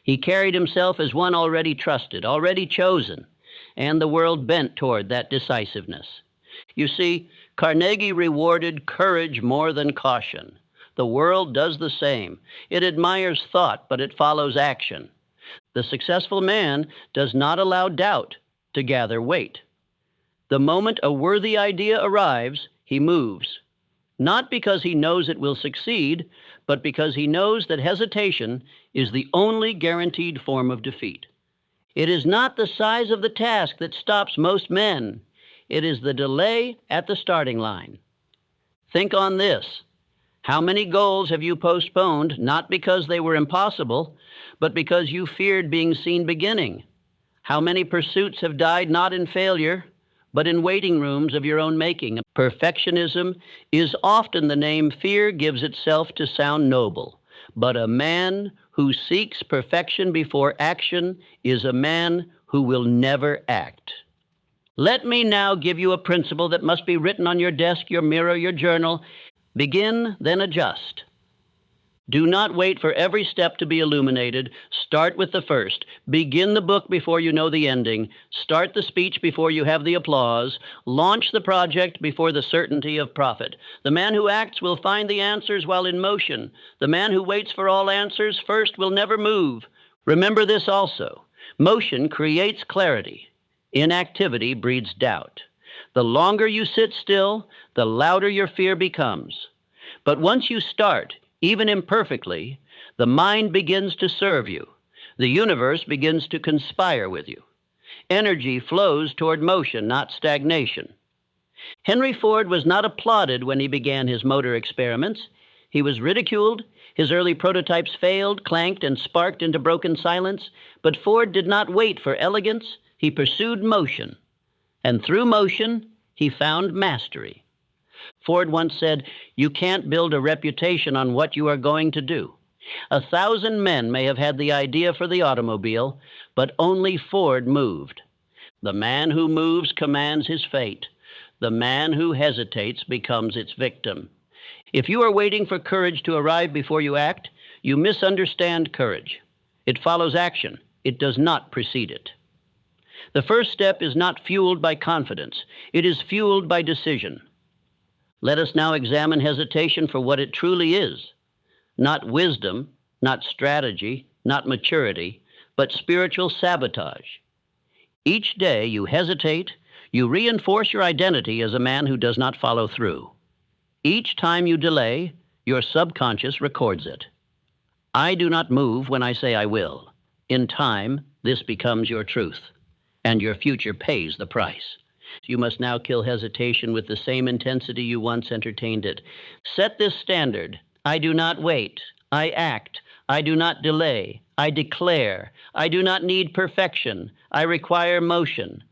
He carried himself as one already trusted, already chosen, and the world bent toward that decisiveness. You see, Carnegie rewarded courage more than caution. The world does the same. It admires thought, but it follows action. The successful man does not allow doubt to gather weight. The moment a worthy idea arrives, he moves. Not because he knows it will succeed, but because he knows that hesitation is the only guaranteed form of defeat. It is not the size of the task that stops most men. It is the delay at the starting line. Think on this. How many goals have you postponed, not because they were impossible, but because you feared being seen beginning? How many pursuits have died not in failure, but in waiting rooms of your own making? Perfectionism is often the name fear gives itself to sound noble, but a man who seeks perfection before action is a man who will never act. Let me now give you a principle that must be written on your desk, your mirror, your journal. Begin, then adjust. Do not wait for every step to be illuminated. Start with the first. Begin the book before you know the ending. Start the speech before you have the applause. Launch the project before the certainty of profit. The man who acts will find the answers while in motion. The man who waits for all answers first will never move. Remember this also. Motion creates clarity. Inactivity breeds doubt. The longer you sit still, the louder your fear becomes. But once you start, even imperfectly, the mind begins to serve you. The universe begins to conspire with you. Energy flows toward motion, not stagnation. Henry Ford was not applauded when he began his motor experiments. He was ridiculed. His early prototypes failed, clanked, and sparked into broken silence. But Ford did not wait for elegance. He pursued motion. And through motion, he found mastery. Ford once said, "You can't build a reputation on what you are going to do." 1,000 men may have had the idea for the automobile, but only Ford moved. The man who moves commands his fate. The man who hesitates becomes its victim. If you are waiting for courage to arrive before you act, you misunderstand courage. It follows action. It does not precede it. The first step is not fueled by confidence. It is fueled by decision. Let us now examine hesitation for what it truly is. Not wisdom, not strategy, not maturity, but spiritual sabotage. Each day you hesitate, you reinforce your identity as a man who does not follow through. Each time you delay, your subconscious records it. I do not move when I say I will. In time, this becomes your truth, and your future pays the price. You must now kill hesitation with the same intensity you once entertained it. Set this standard. I do not wait. I act. I do not delay. I declare. I do not need perfection. I require motion.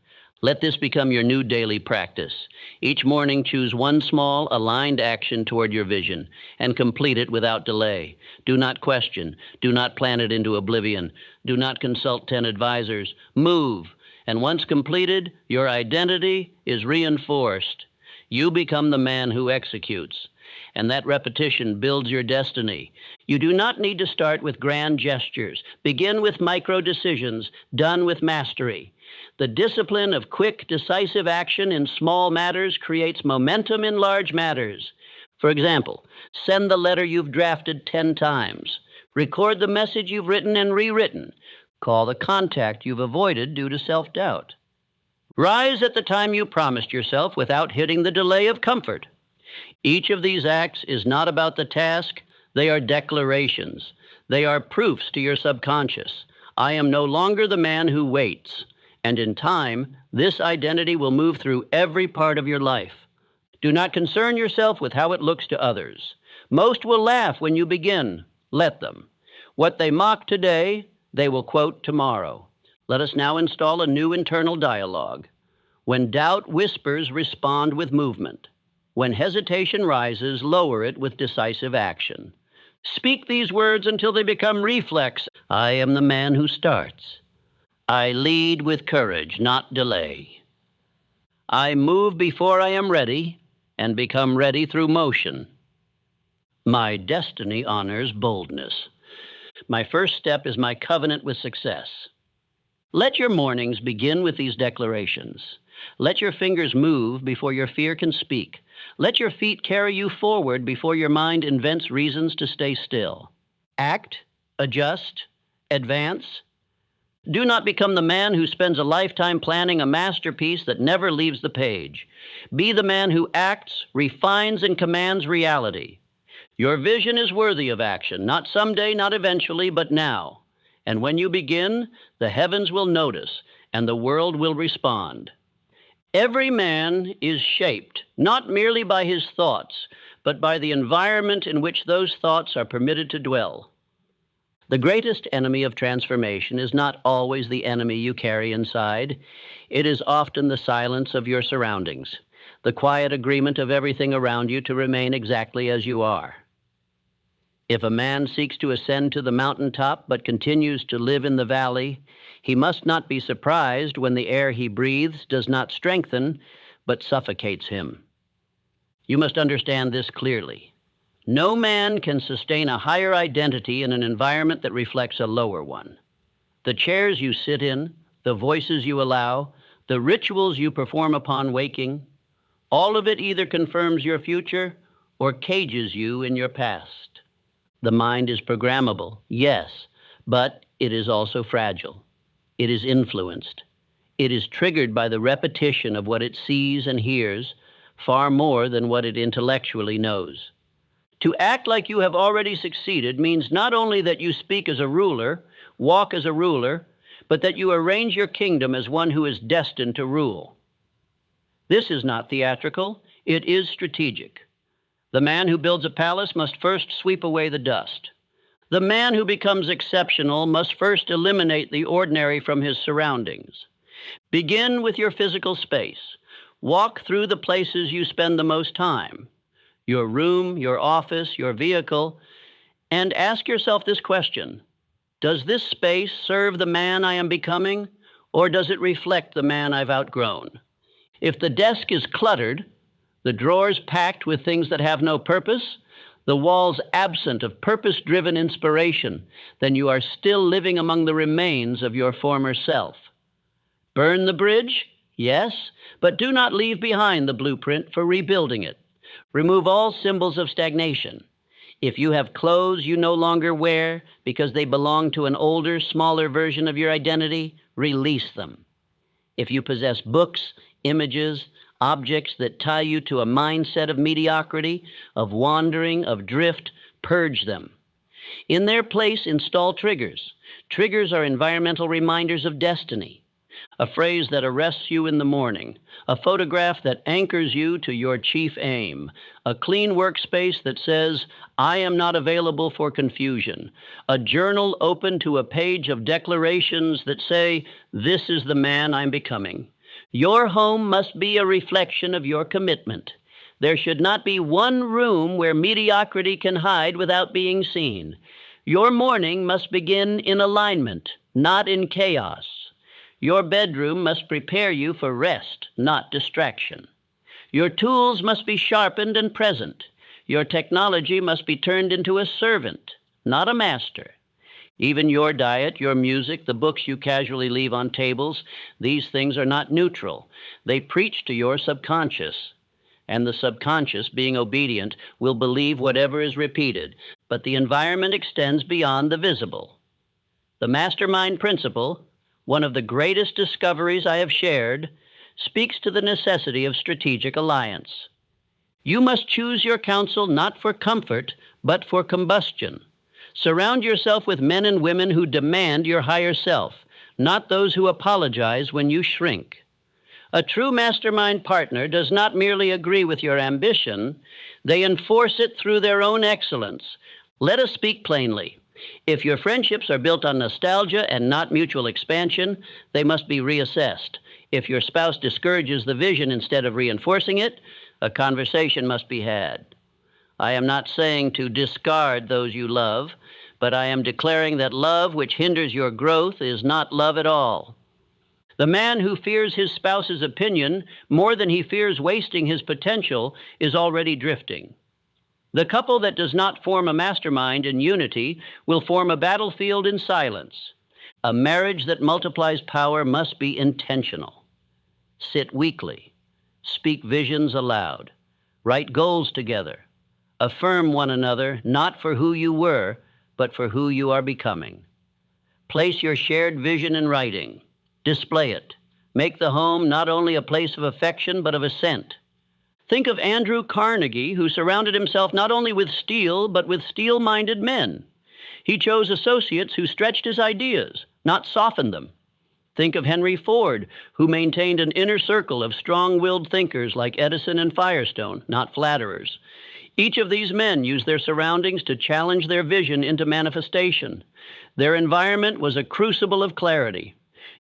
Let this become your new daily practice. Each morning, choose one small, aligned action toward your vision and complete it without delay. Do not question. Do not plan it into oblivion. Do not consult 10 advisors. Move. And once completed, your identity is reinforced. You become the man who executes. And that repetition builds your destiny. You do not need to start with grand gestures. Begin with micro decisions, done with mastery. The discipline of quick, decisive action in small matters creates momentum in large matters. For example, send the letter you've drafted 10 times. Record the message you've written and rewritten. Call the contact you've avoided due to self-doubt. Rise at the time you promised yourself without hitting the delay of comfort. Each of these acts is not about the task. They are declarations. They are proofs to your subconscious. I am no longer the man who waits. And in time, this identity will move through every part of your life. Do not concern yourself with how it looks to others. Most will laugh when you begin. Let them. What they mock today, they will quote tomorrow. Let us now install a new internal dialogue. When doubt whispers, respond with movement. When hesitation rises, lower it with decisive action. Speak these words until they become reflex. I am the man who starts. I lead with courage, not delay. I move before I am ready and become ready through motion. My destiny honors boldness. My first step is my covenant with success. Let your mornings begin with these declarations. Let your fingers move before your fear can speak. Let your feet carry you forward before your mind invents reasons to stay still. Act, adjust, advance. Do not become the man who spends a lifetime planning a masterpiece that never leaves the page. Be the man who acts, refines, and commands reality. Your vision is worthy of action, not someday, not eventually, but now. And when you begin, the heavens will notice, and the world will respond. Every man is shaped, not merely by his thoughts, but by the environment in which those thoughts are permitted to dwell. The greatest enemy of transformation is not always the enemy you carry inside. It is often the silence of your surroundings, the quiet agreement of everything around you to remain exactly as you are. If a man seeks to ascend to the mountaintop but continues to live in the valley, he must not be surprised when the air he breathes does not strengthen, but suffocates him. You must understand this clearly. No man can sustain a higher identity in an environment that reflects a lower one. The chairs you sit in, the voices you allow, the rituals you perform upon waking, all of it either confirms your future or cages you in your past. The mind is programmable, yes, but it is also fragile. It is influenced. It is triggered by the repetition of what it sees and hears, far more than what it intellectually knows. To act like you have already succeeded means not only that you speak as a ruler, walk as a ruler, but that you arrange your kingdom as one who is destined to rule. This is not theatrical, it is strategic. The man who builds a palace must first sweep away the dust. The man who becomes exceptional must first eliminate the ordinary from his surroundings. Begin with your physical space. Walk through the places you spend the most time, your room, your office, your vehicle, and ask yourself this question: does this space serve the man I am becoming, or does it reflect the man I've outgrown? If the desk is cluttered, the drawers packed with things that have no purpose, the walls absent of purpose-driven inspiration, then you are still living among the remains of your former self. Burn the bridge? Yes, but do not leave behind the blueprint for rebuilding it. Remove all symbols of stagnation. If you have clothes you no longer wear because they belong to an older, smaller version of your identity, release them. If you possess books, images, objects that tie you to a mindset of mediocrity, of wandering, of drift, purge them. In their place, install triggers. Triggers are environmental reminders of destiny. A phrase that arrests you in the morning, a photograph that anchors you to your chief aim, a clean workspace that says, I am not available for confusion, a journal open to a page of declarations that say, this is the man I'm becoming. Your home must be a reflection of your commitment. There should not be one room where mediocrity can hide without being seen. Your morning must begin in alignment, not in chaos. Your bedroom must prepare you for rest, not distraction. Your tools must be sharpened and present. Your technology must be turned into a servant, not a master. Even your diet, your music, the books you casually leave on tables, these things are not neutral. They preach to your subconscious. And the subconscious, being obedient, will believe whatever is repeated. But the environment extends beyond the visible. The mastermind principle, one of the greatest discoveries I have shared, speaks to the necessity of strategic alliance. You must choose your counsel not for comfort, but for combustion. Surround yourself with men and women who demand your higher self, not those who apologize when you shrink. A true mastermind partner does not merely agree with your ambition, they enforce it through their own excellence. Let us speak plainly. If your friendships are built on nostalgia and not mutual expansion, they must be reassessed. If your spouse discourages the vision instead of reinforcing it, a conversation must be had. I am not saying to discard those you love, but I am declaring that love which hinders your growth is not love at all. The man who fears his spouse's opinion more than he fears wasting his potential is already drifting. The couple that does not form a mastermind in unity will form a battlefield in silence. A marriage that multiplies power must be intentional. Sit weekly. Speak visions aloud. Write goals together. Affirm one another not for who you were, but for who you are becoming. Place your shared vision in writing. Display it. Make the home not only a place of affection, but of ascent. Think of Andrew Carnegie, who surrounded himself not only with steel, but with steel-minded men. He chose associates who stretched his ideas, not softened them. Think of Henry Ford, who maintained an inner circle of strong-willed thinkers like Edison and Firestone, not flatterers. Each of these men used their surroundings to challenge their vision into manifestation. Their environment was a crucible of clarity.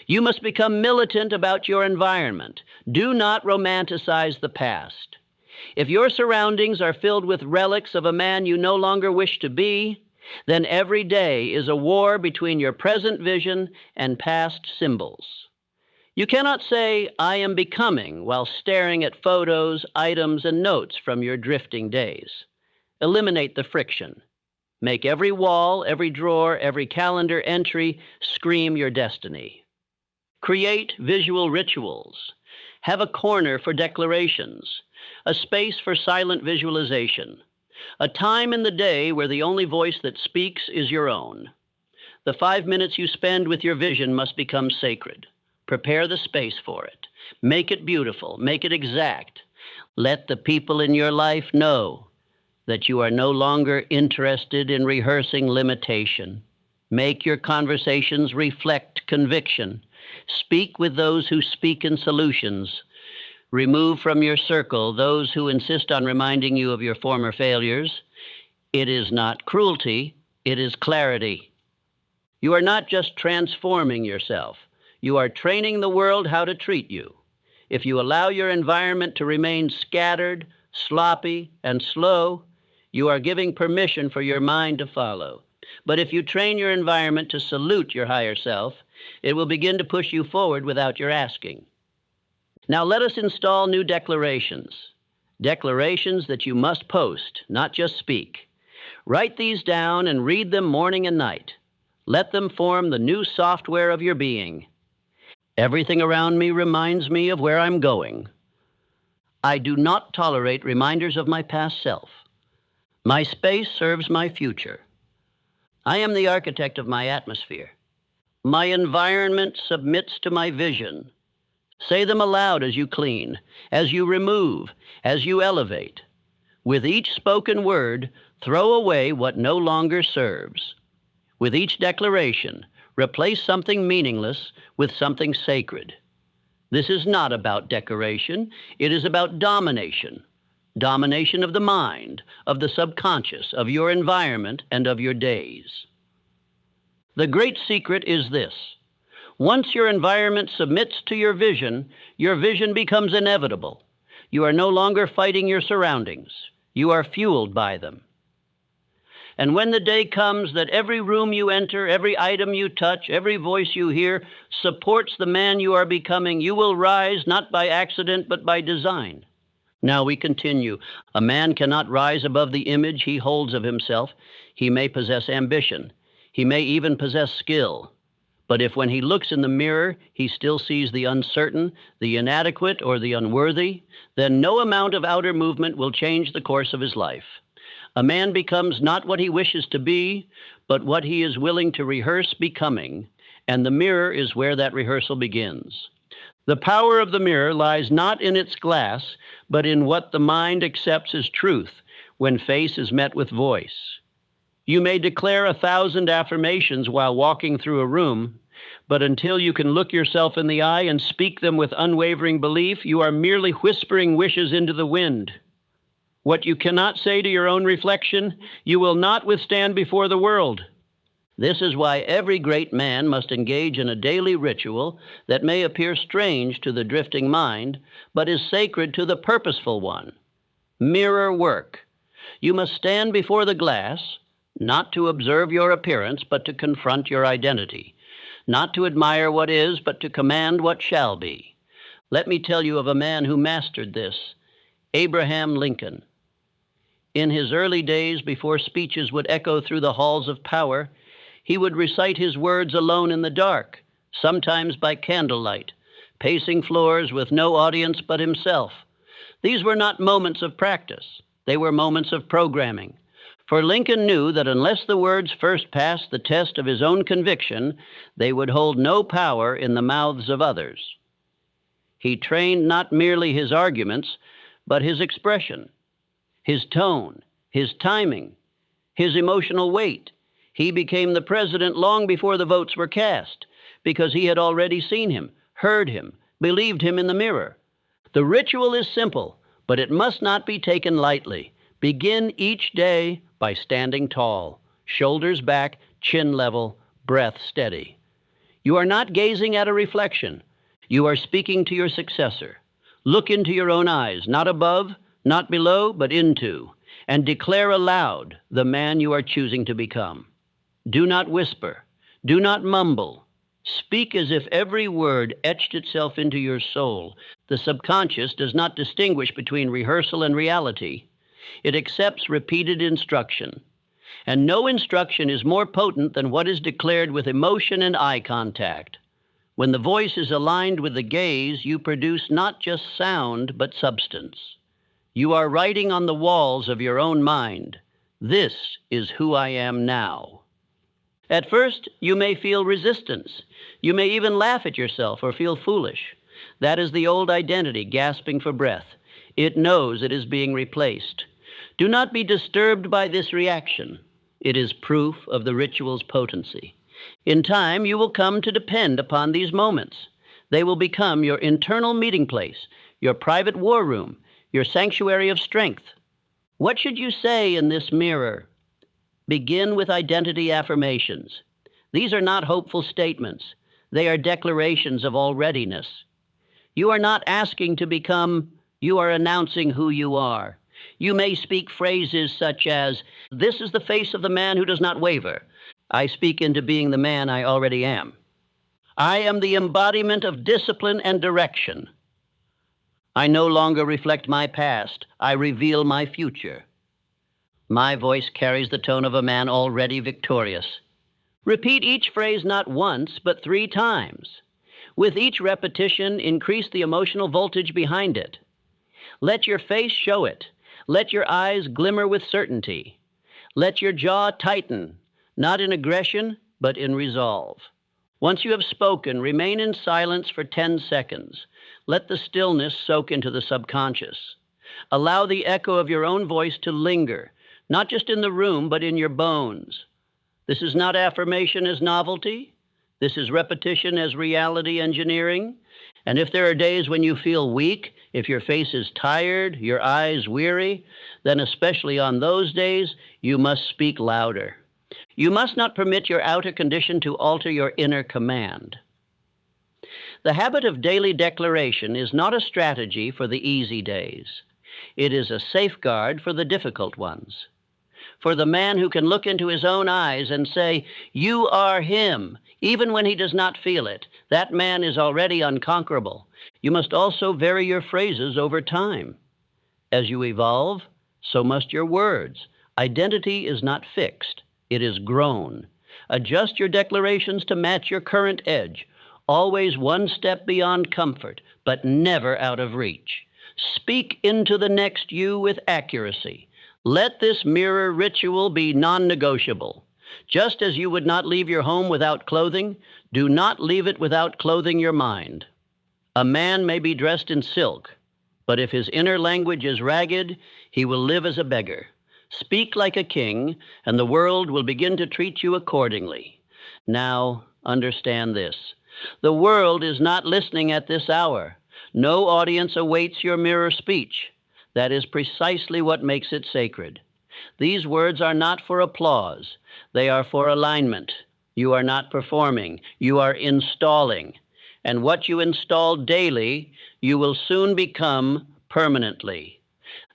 You must become militant about your environment. Do not romanticize the past. If your surroundings are filled with relics of a man you no longer wish to be, then every day is a war between your present vision and past symbols. You cannot say, I am becoming, while staring at photos, items, and notes from your drifting days. Eliminate the friction. Make every wall, every drawer, every calendar entry scream your destiny. Create visual rituals. Have a corner for declarations, a space for silent visualization, a time in the day where the only voice that speaks is your own. The 5 minutes you spend with your vision must become sacred. Prepare the space for it. Make it beautiful. Make it exact. Let the people in your life know that you are no longer interested in rehearsing limitation. Make your conversations reflect conviction. Speak with those who speak in solutions. Remove from your circle those who insist on reminding you of your former failures. It is not cruelty, it is clarity. You are not just transforming yourself. You are training the world how to treat you. If you allow your environment to remain scattered, sloppy, and slow, you are giving permission for your mind to follow. But if you train your environment to salute your higher self, it will begin to push you forward without your asking. Now let us install new declarations. Declarations that you must post, not just speak. Write these down and read them morning and night. Let them form the new software of your being. Everything around me reminds me of where I'm going. I do not tolerate reminders of my past self. My space serves my future. I am the architect of my atmosphere. My environment submits to my vision. Say them aloud as you clean, as you remove, as you elevate. With each spoken word, throw away what no longer serves. With each declaration, replace something meaningless with something sacred. This is not about decoration. It is about domination. Domination of the mind, of the subconscious, of your environment, and of your days. The great secret is this. Once your environment submits to your vision becomes inevitable. You are no longer fighting your surroundings. You are fueled by them. And when the day comes that every room you enter, every item you touch, every voice you hear supports the man you are becoming, you will rise not by accident but by design. Now we continue. A man cannot rise above the image he holds of himself. He may possess ambition. He may even possess skill. But if when he looks in the mirror, he still sees the uncertain, the inadequate, or the unworthy, then no amount of outer movement will change the course of his life. A man becomes not what he wishes to be, but what he is willing to rehearse becoming, and the mirror is where that rehearsal begins. The power of the mirror lies not in its glass, but in what the mind accepts as truth when face is met with voice. You may declare 1,000 affirmations while walking through a room, but until you can look yourself in the eye and speak them with unwavering belief, you are merely whispering wishes into the wind. What you cannot say to your own reflection, you will not withstand before the world. This is why every great man must engage in a daily ritual that may appear strange to the drifting mind, but is sacred to the purposeful one. Mirror work. You must stand before the glass, not to observe your appearance, but to confront your identity. Not to admire what is, but to command what shall be. Let me tell you of a man who mastered this, Abraham Lincoln. In his early days, before speeches would echo through the halls of power, he would recite his words alone in the dark, sometimes by candlelight, pacing floors with no audience but himself. These were not moments of practice. They were moments of programming. For Lincoln knew that unless the words first passed the test of his own conviction, they would hold no power in the mouths of others. He trained not merely his arguments, but his expression, his tone, his timing, his emotional weight. He became the president long before the votes were cast, because he had already seen him, heard him, believed him in the mirror. The ritual is simple, but it must not be taken lightly. Begin each day by standing tall, shoulders back, chin level, breath steady. You are not gazing at a reflection. You are speaking to your successor. Look into your own eyes, not above, not below, but into, and declare aloud the man you are choosing to become. Do not whisper. Do not mumble. Speak as if every word etched itself into your soul. The subconscious does not distinguish between rehearsal and reality. It accepts repeated instruction. And no instruction is more potent than what is declared with emotion and eye contact. When the voice is aligned with the gaze, you produce not just sound, but substance. You are writing on the walls of your own mind, "This is who I am now." At first, you may feel resistance. You may even laugh at yourself or feel foolish. That is the old identity gasping for breath. It knows it is being replaced. Do not be disturbed by this reaction. It is proof of the ritual's potency. In time, you will come to depend upon these moments. They will become your internal meeting place, your private war room, your sanctuary of strength. What should you say in this mirror? Begin with identity affirmations. These are not hopeful statements. They are declarations of alreadiness. You are not asking to become, you are announcing who you are. You may speak phrases such as, "This is the face of the man who does not waver. I speak into being the man I already am. I am the embodiment of discipline and direction. I no longer reflect my past. I reveal my future. My voice carries the tone of a man already victorious." Repeat each phrase not once, but 3 times. With each repetition, increase the emotional voltage behind it. Let your face show it. Let your eyes glimmer with certainty. Let your jaw tighten, not in aggression, but in resolve. Once you have spoken, remain in silence for 10 seconds. Let the stillness soak into the subconscious. Allow the echo of your own voice to linger, not just in the room, but in your bones. This is not affirmation as novelty. This is repetition as reality engineering. And if there are days when you feel weak, if your face is tired, your eyes weary, then especially on those days, you must speak louder. You must not permit your outer condition to alter your inner command. The habit of daily declaration is not a strategy for the easy days. It is a safeguard for the difficult ones. For the man who can look into his own eyes and say, "You are him," even when he does not feel it, that man is already unconquerable. You must also vary your phrases over time. As you evolve, so must your words. Identity is not fixed. It is grown. Adjust your declarations to match your current edge, always one step beyond comfort, but never out of reach. Speak into the next you with accuracy. Let this mirror ritual be non-negotiable. Just as you would not leave your home without clothing, do not leave it without clothing your mind. A man may be dressed in silk, but if his inner language is ragged, he will live as a beggar. Speak like a king, and the world will begin to treat you accordingly. Now, understand this. The world is not listening at this hour. No audience awaits your mirror speech. That is precisely what makes it sacred. These words are not for applause. They are for alignment. You are not performing. You are installing. And what you install daily, you will soon become permanently.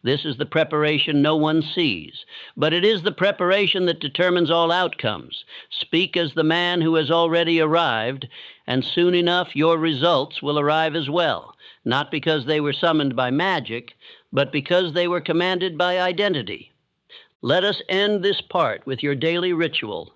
This is the preparation no one sees, but it is the preparation that determines all outcomes. Speak as the man who has already arrived, and soon enough your results will arrive as well, not because they were summoned by magic, but because they were commanded by identity. Let us end this part with your daily ritual.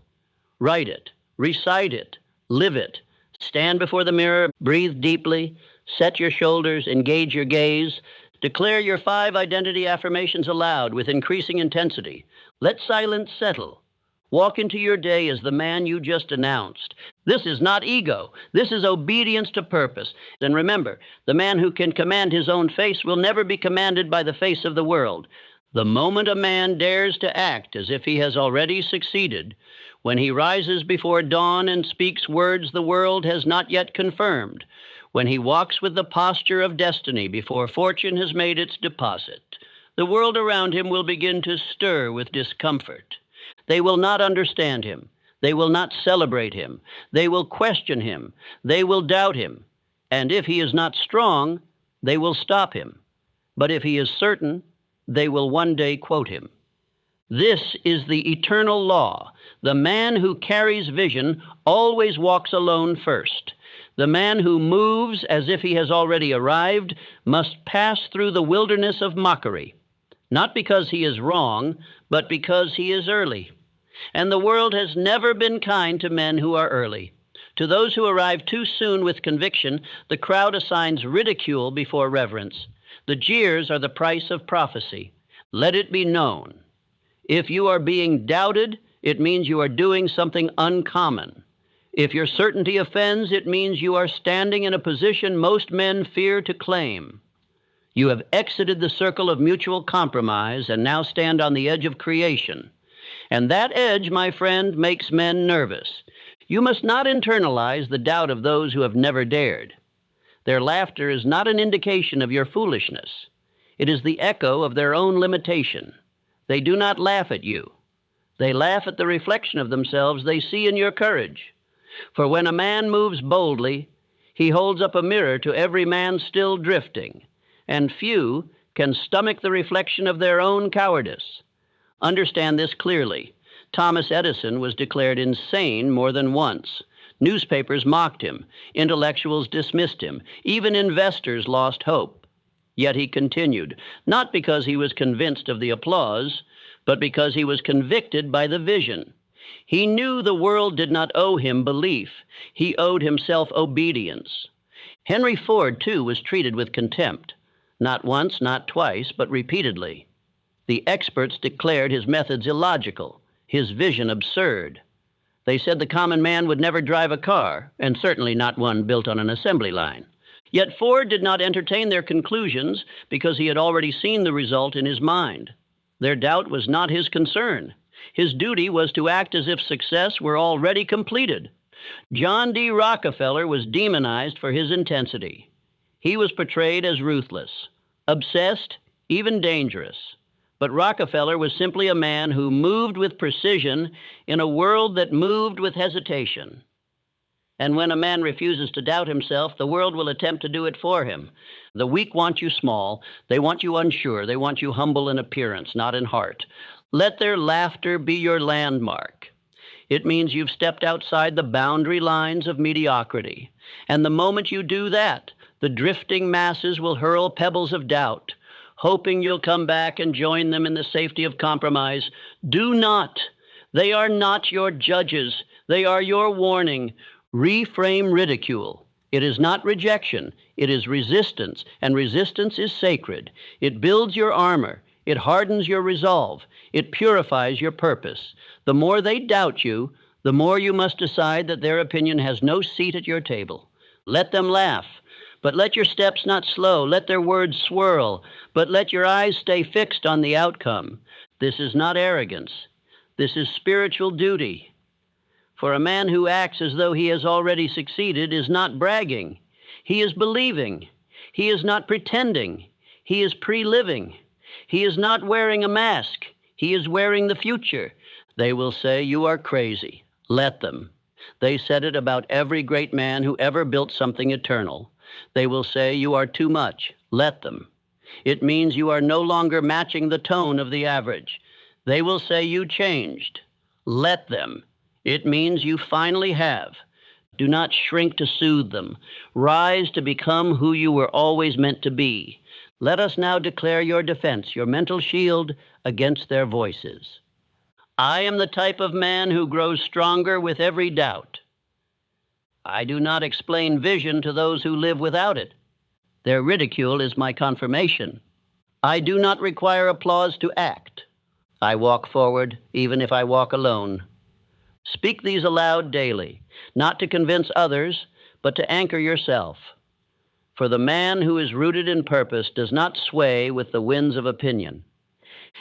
Write it, recite it, live it. Stand before the mirror, breathe deeply, set your shoulders, engage your gaze. Declare your 5 identity affirmations aloud with increasing intensity. Let silence settle. Walk into your day as the man you just announced. This is not ego. This is obedience to purpose. And remember, the man who can command his own face will never be commanded by the face of the world. The moment a man dares to act as if he has already succeeded, when he rises before dawn and speaks words the world has not yet confirmed, when he walks with the posture of destiny before fortune has made its deposit, the world around him will begin to stir with discomfort. They will not understand him. They will not celebrate him. They will question him. They will doubt him. And if he is not strong, they will stop him. But if he is certain, they will one day quote him. This is the eternal law. The man who carries vision always walks alone first. The man who moves as if he has already arrived must pass through the wilderness of mockery, not because he is wrong, but because he is early. And the world has never been kind to men who are early. To those who arrive too soon with conviction, the crowd assigns ridicule before reverence. The jeers are the price of prophecy. Let it be known. If you are being doubted, it means you are doing something uncommon. If your certainty offends, it means you are standing in a position most men fear to claim. You have exited the circle of mutual compromise and now stand on the edge of creation. And that edge, my friend, makes men nervous. You must not internalize the doubt of those who have never dared. Their laughter is not an indication of your foolishness. It is the echo of their own limitation. They do not laugh at you. They laugh at the reflection of themselves they see in your courage. For when a man moves boldly, he holds up a mirror to every man still drifting, and few can stomach the reflection of their own cowardice. Understand this clearly. Thomas Edison was declared insane more than once. Newspapers mocked him. Intellectuals dismissed him. Even investors lost hope. Yet he continued, not because he was convinced of the applause, but because he was convicted by the vision. He knew the world did not owe him belief. He owed himself obedience. Henry Ford, too, was treated with contempt. Not once, not twice, but repeatedly. The experts declared his methods illogical, his vision absurd. They said the common man would never drive a car, and certainly not one built on an assembly line. Yet Ford did not entertain their conclusions because he had already seen the result in his mind. Their doubt was not his concern. His duty was to act as if success were already completed. John D. Rockefeller was demonized for his intensity. He was portrayed as ruthless, obsessed, even dangerous. But Rockefeller was simply a man who moved with precision in a world that moved with hesitation. And when a man refuses to doubt himself, the world will attempt to do it for him. The weak want you small. They want you unsure. They want you humble in appearance, not in heart. Let their laughter be your landmark. It means you've stepped outside the boundary lines of mediocrity. And the moment you do that, the drifting masses will hurl pebbles of doubt, hoping you'll come back and join them in the safety of compromise. Do not. They are not your judges. They are your warning. Reframe ridicule. It is not rejection. It is resistance, and resistance is sacred. It builds your armor. It hardens your resolve. It purifies your purpose. The more they doubt you, the more you must decide that their opinion has no seat at your table. Let them laugh, but let your steps not slow. Let their words swirl, but let your eyes stay fixed on the outcome. This is not arrogance. This is spiritual duty. For a man who acts as though he has already succeeded is not bragging. He is believing. He is not pretending. He is pre-living. He is not wearing a mask. He is wearing the future. They will say, you are crazy. Let them. They said it about every great man who ever built something eternal. They will say, you are too much. Let them. It means you are no longer matching the tone of the average. They will say you changed. Let them. It means you finally have. Do not shrink to soothe them. Rise to become who you were always meant to be. Let us now declare your defense, your mental shield against their voices. I am the type of man who grows stronger with every doubt. I do not explain vision to those who live without it. Their ridicule is my confirmation. I do not require applause to act. I walk forward even if I walk alone. Speak these aloud daily, not to convince others, but to anchor yourself. For the man who is rooted in purpose does not sway with the winds of opinion.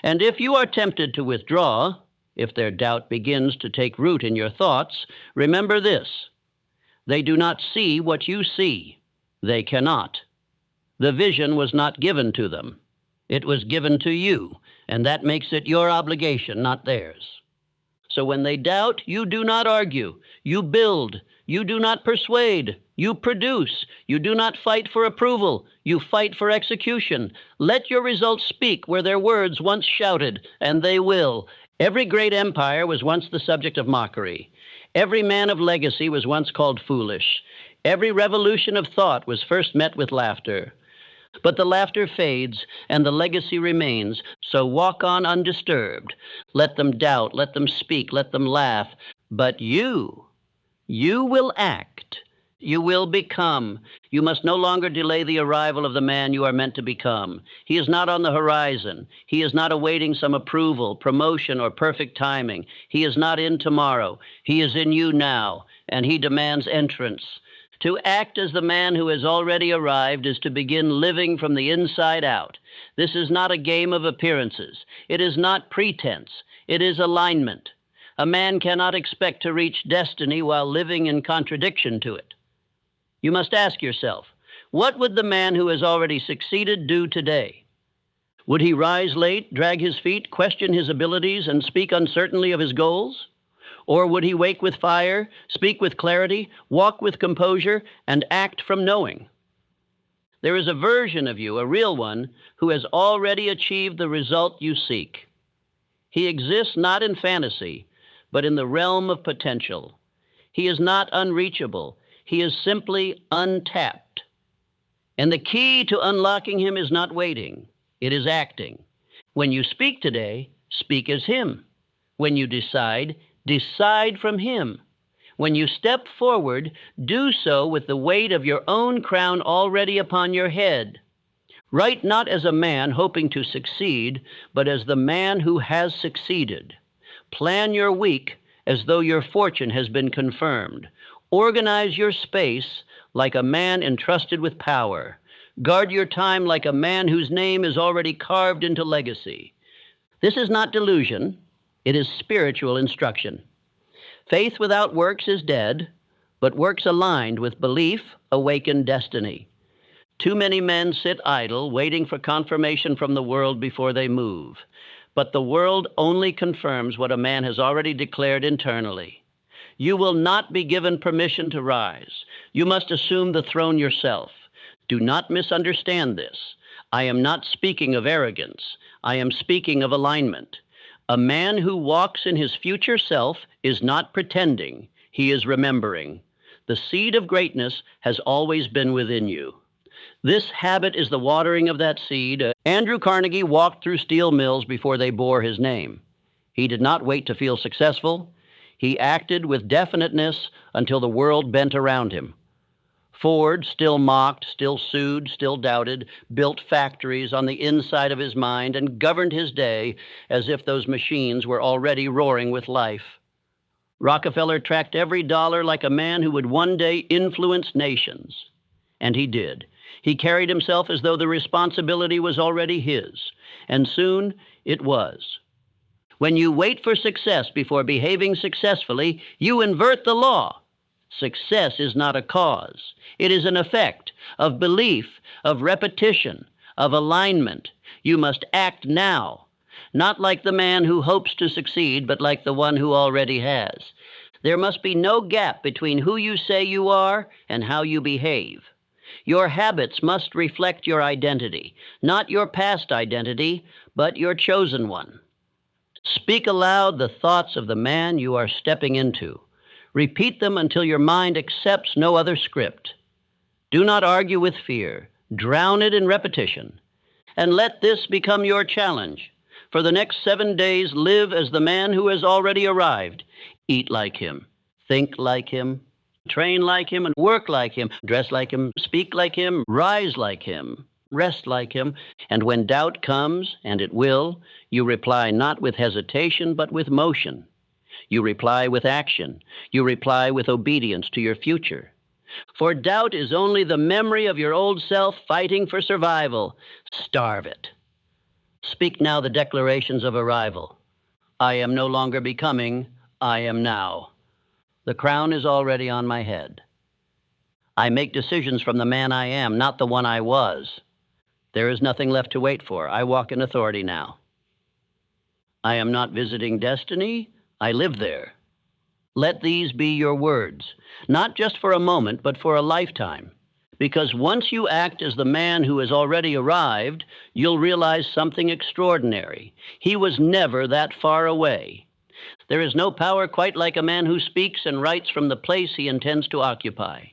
And if you are tempted to withdraw, if their doubt begins to take root in your thoughts, remember this: they do not see what you see. They cannot. The vision was not given to them. It was given to you, and that makes it your obligation, not theirs. So when they doubt, you do not argue. You build. You do not persuade. You produce. You do not fight for approval. You fight for execution. Let your results speak where their words once shouted, and they will. Every great empire was once the subject of mockery. Every man of legacy was once called foolish. Every revolution of thought was first met with laughter. But the laughter fades, and the legacy remains, so walk on undisturbed. Let them doubt, let them speak, let them laugh. But you will act. You will become. You must no longer delay the arrival of the man you are meant to become. He is not on the horizon. He is not awaiting some approval, promotion, or perfect timing. He is not in tomorrow. He is in you now, and he demands entrance. To act as the man who has already arrived is to begin living from the inside out. This is not a game of appearances. It is not pretense. It is alignment. A man cannot expect to reach destiny while living in contradiction to it. You must ask yourself, what would the man who has already succeeded do today? Would he rise late, drag his feet, question his abilities, and speak uncertainly of his goals? Or would he wake with fire, speak with clarity, walk with composure, and act from knowing? There is a version of you, a real one, who has already achieved the result you seek. He exists not in fantasy, but in the realm of potential. He is not unreachable. He is simply untapped. And the key to unlocking him is not waiting. It is acting. When you speak today, speak as him. When you decide, decide from him. When you step forward, do so with the weight of your own crown already upon your head. Write not as a man hoping to succeed, but as the man who has succeeded. Plan your week as though your fortune has been confirmed. Organize your space like a man entrusted with power. Guard your time like a man whose name is already carved into legacy. This is not delusion. It is spiritual instruction. Faith without works is dead, but works aligned with belief awaken destiny. Too many men sit idle, waiting for confirmation from the world before they move. But the world only confirms what a man has already declared internally. You will not be given permission to rise. You must assume the throne yourself. Do not misunderstand this. I am not speaking of arrogance. I am speaking of alignment. A man who walks in his future self is not pretending. He is remembering. The seed of greatness has always been within you. This habit is the watering of that seed. Andrew Carnegie walked through steel mills before they bore his name. He did not wait to feel successful. He acted with definiteness until the world bent around him. Ford still mocked, still sued, still doubted, built factories on the inside of his mind, and governed his day as if those machines were already roaring with life. Rockefeller tracked every dollar like a man who would one day influence nations. And he did. He carried himself as though the responsibility was already his, and soon it was. When you wait for success before behaving successfully, you invert the law. Success is not a cause. It is an effect of belief, of repetition, of alignment. You must act now, not like the man who hopes to succeed, but like the one who already has. There must be no gap between who you say you are and how you behave. Your habits must reflect your identity, not your past identity, but your chosen one. Speak aloud the thoughts of the man you are stepping into. Repeat them until your mind accepts no other script. Do not argue with fear. Drown it in repetition. And let this become your challenge. For the next 7 days, live as the man who has already arrived. Eat like him. Think like him. Train like him and work like him. Dress like him. Speak like him. Rise like him. Rest like him. And when doubt comes, and it will, you reply not with hesitation, but with motion. You reply with action. You reply with obedience to your future. For doubt is only the memory of your old self fighting for survival. Starve it. Speak now the declarations of arrival. I am no longer becoming, I am now. The crown is already on my head. I make decisions from the man I am, not the one I was. There is nothing left to wait for. I walk in authority now. I am not visiting destiny. I live there. Let these be your words, not just for a moment, but for a lifetime. Because once you act as the man who has already arrived, you'll realize something extraordinary. He was never that far away. There is no power quite like a man who speaks and writes from the place he intends to occupy.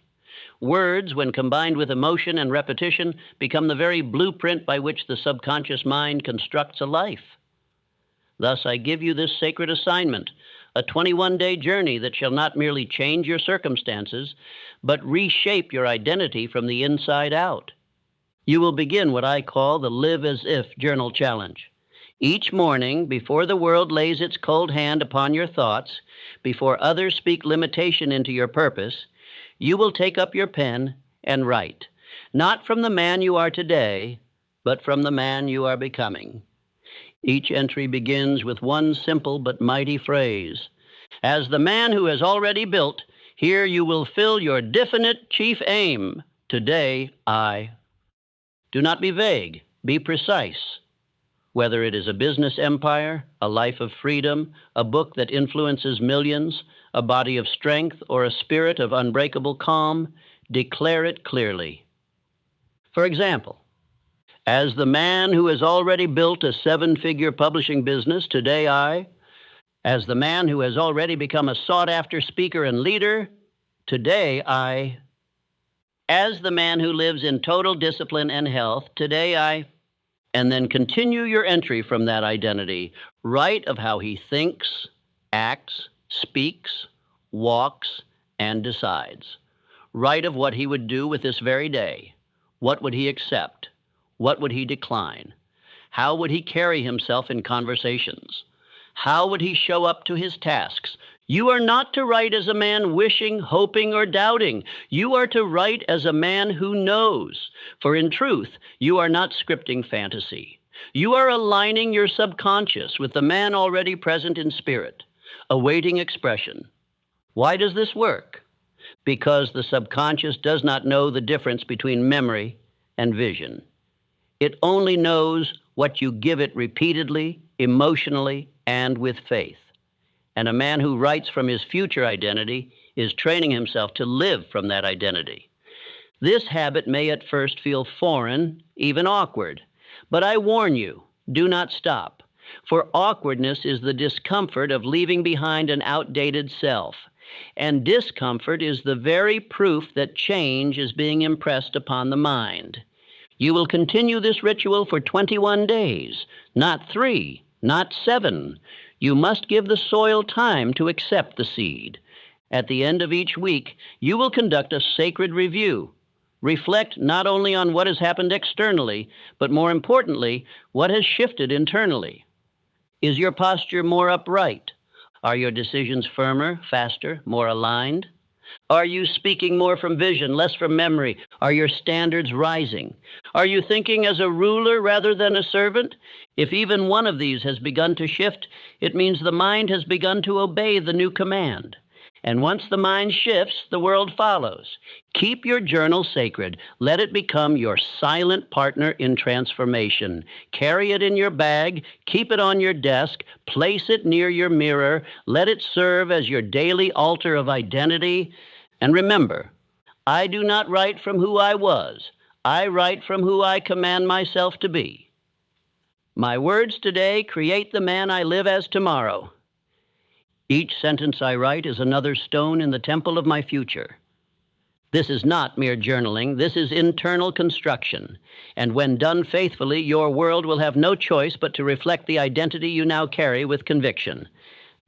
Words, when combined with emotion and repetition, become the very blueprint by which the subconscious mind constructs a life. Thus, I give you this sacred assignment. a 21-day journey that shall not merely change your circumstances, but reshape your identity from the inside out. You will begin what I call the Live as If Journal Challenge. Each morning, before the world lays its cold hand upon your thoughts, before others speak limitation into your purpose, you will take up your pen and write, not from the man you are today, but from the man you are becoming. Each entry begins with one simple but mighty phrase. As the man who has already built, here you will fill your definite chief aim. Today, I. Do not be vague, be precise. Whether it is a business empire, a life of freedom, a book that influences millions, a body of strength, or a spirit of unbreakable calm, declare it clearly. For example, as the man who has already built a 7-figure publishing business, today I. As the man who has already become a sought-after speaker and leader, today I. As the man who lives in total discipline and health, today I. And then continue your entry from that identity. Write of how he thinks, acts, speaks, walks, and decides. Write of what he would do with this very day. What would he accept? What would he decline? How would he carry himself in conversations? How would he show up to his tasks? You are not to write as a man wishing, hoping, or doubting. You are to write as a man who knows. For in truth, you are not scripting fantasy. You are aligning your subconscious with the man already present in spirit, awaiting expression. Why does this work? Because the subconscious does not know the difference between memory and vision. It only knows what you give it repeatedly, emotionally, and with faith. And a man who writes from his future identity is training himself to live from that identity. This habit may at first feel foreign, even awkward, but I warn you, do not stop. For awkwardness is the discomfort of leaving behind an outdated self, and discomfort is the very proof that change is being impressed upon the mind. You will continue this ritual for 21 days, not 3, not 7. You must give the soil time to accept the seed. At the end of each week, you will conduct a sacred review. Reflect not only on what has happened externally, but more importantly, what has shifted internally. Is your posture more upright? Are your decisions firmer, faster, more aligned? Are you speaking more from vision, less from memory? Are your standards rising? Are you thinking as a ruler rather than a servant? If even one of these has begun to shift, it means the mind has begun to obey the new command. And once the mind shifts, the world follows. Keep your journal sacred. Let it become your silent partner in transformation. Carry it in your bag, keep it on your desk, place it near your mirror, let it serve as your daily altar of identity. And remember, I do not write from who I was. I write from who I command myself to be. My words today create the man I live as tomorrow. Each sentence I write is another stone in the temple of my future. This is not mere journaling. This is internal construction. And when done faithfully, your world will have no choice but to reflect the identity you now carry with conviction.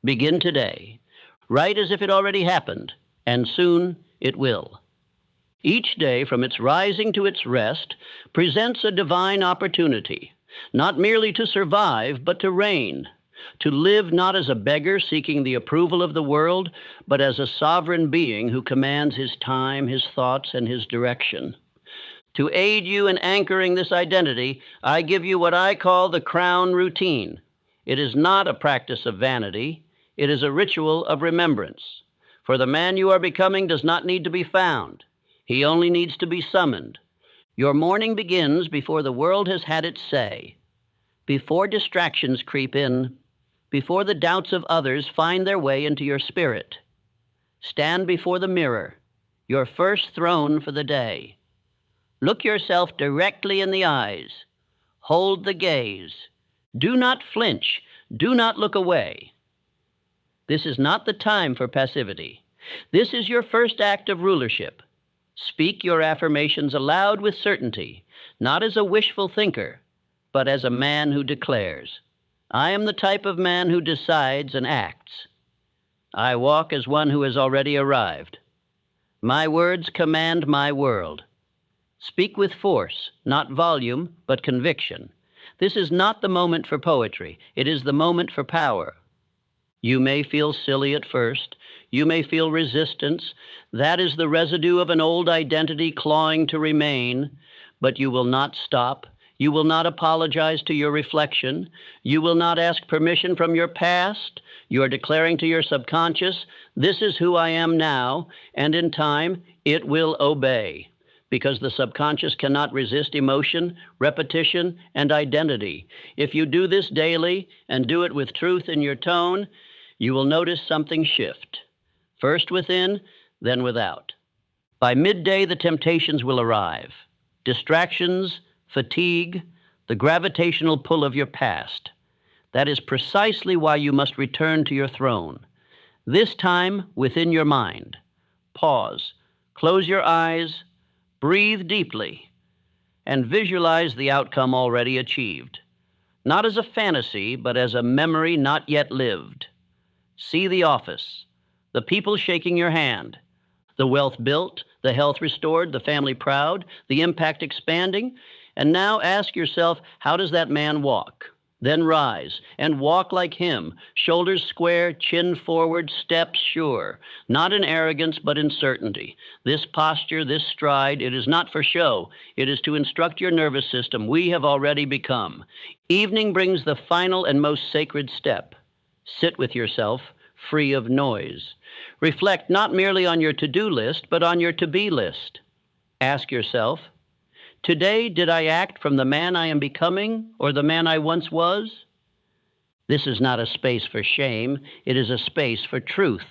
Begin today. Write as if it already happened, and soon it will. Each day, from its rising to its rest, presents a divine opportunity, not merely to survive, but to reign. To live not as a beggar seeking the approval of the world, but as a sovereign being who commands his time, his thoughts, and his direction. To aid you in anchoring this identity, I give you what I call the crown routine. It is not a practice of vanity. It is a ritual of remembrance. For the man you are becoming does not need to be found. He only needs to be summoned. Your morning begins before the world has had its say, before distractions creep in, before the doubts of others find their way into your spirit. Stand before the mirror, your first throne for the day. Look yourself directly in the eyes. Hold the gaze. Do not flinch. Do not look away. This is not the time for passivity. This is your first act of rulership. Speak your affirmations aloud with certainty, not as a wishful thinker, but as a man who declares. I am the type of man who decides and acts. I walk as one who has already arrived. My words command my world. Speak with force, not volume, but conviction. This is not the moment for poetry. It is the moment for power. You may feel silly at first. You may feel resistance. That is the residue of an old identity clawing to remain. But you will not stop. You will not apologize to your reflection. You will not ask permission from your past. You are declaring to your subconscious, this is who I am now, and in time, it will obey. Because the subconscious cannot resist emotion, repetition, and identity. If you do this daily and do it with truth in your tone, you will notice something shift. First within, then without. By midday, the temptations will arrive. Distractions, fatigue, the gravitational pull of your past. That is precisely why you must return to your throne. This time within your mind. Pause, close your eyes, breathe deeply, and visualize the outcome already achieved. Not as a fantasy, but as a memory not yet lived. See the office, the people shaking your hand, the wealth built, the health restored, the family proud, the impact expanding, and now ask yourself, how does that man walk? Then rise and walk like him, shoulders square, chin forward, steps sure, not in arrogance but in certainty. This posture, this stride, it is not for show. It is to instruct your nervous system. We have already become. Evening brings the final and most sacred step. Sit with yourself, free of noise. Reflect not merely on your to-do list, but on your to-be list. Ask yourself, today, did I act from the man I am becoming or the man I once was? This is not a space for shame. It is a space for truth.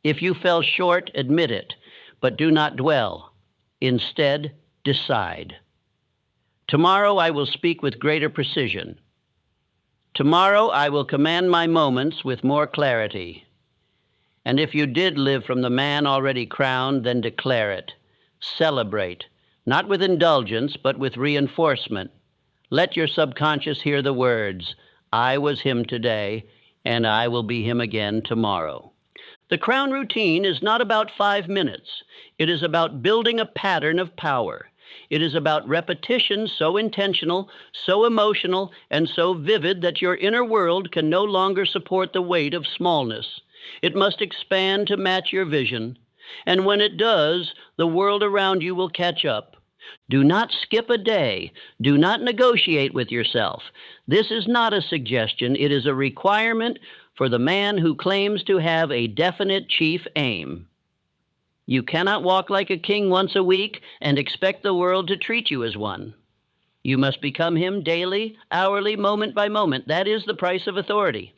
If you fell short, admit it, but do not dwell. Instead, decide. Tomorrow I will speak with greater precision. Tomorrow I will command my moments with more clarity. And if you did live from the man already crowned, then declare it. Celebrate. Not with indulgence, but with reinforcement. Let your subconscious hear the words, I was him today, and I will be him again tomorrow. The crown routine is not about 5 minutes. It is about building a pattern of power. It is about repetition so intentional, so emotional, and so vivid that your inner world can no longer support the weight of smallness. It must expand to match your vision. And when it does, the world around you will catch up. Do not skip a day. Do not negotiate with yourself. This is not a suggestion. It is a requirement for the man who claims to have a definite chief aim. You cannot walk like a king once a week and expect the world to treat you as one. You must become him daily, hourly, moment by moment. That is the price of authority.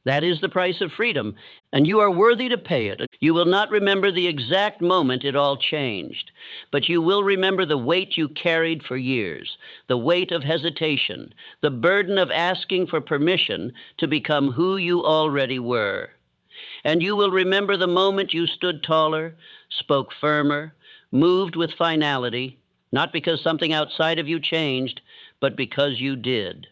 That is the price of freedom, and you are worthy to pay it. You will not remember the exact moment it all changed, but you will remember the weight you carried for years, the weight of hesitation, the burden of asking for permission to become who you already were. And you will remember the moment you stood taller, spoke firmer, moved with finality, not because something outside of you changed, but because you did.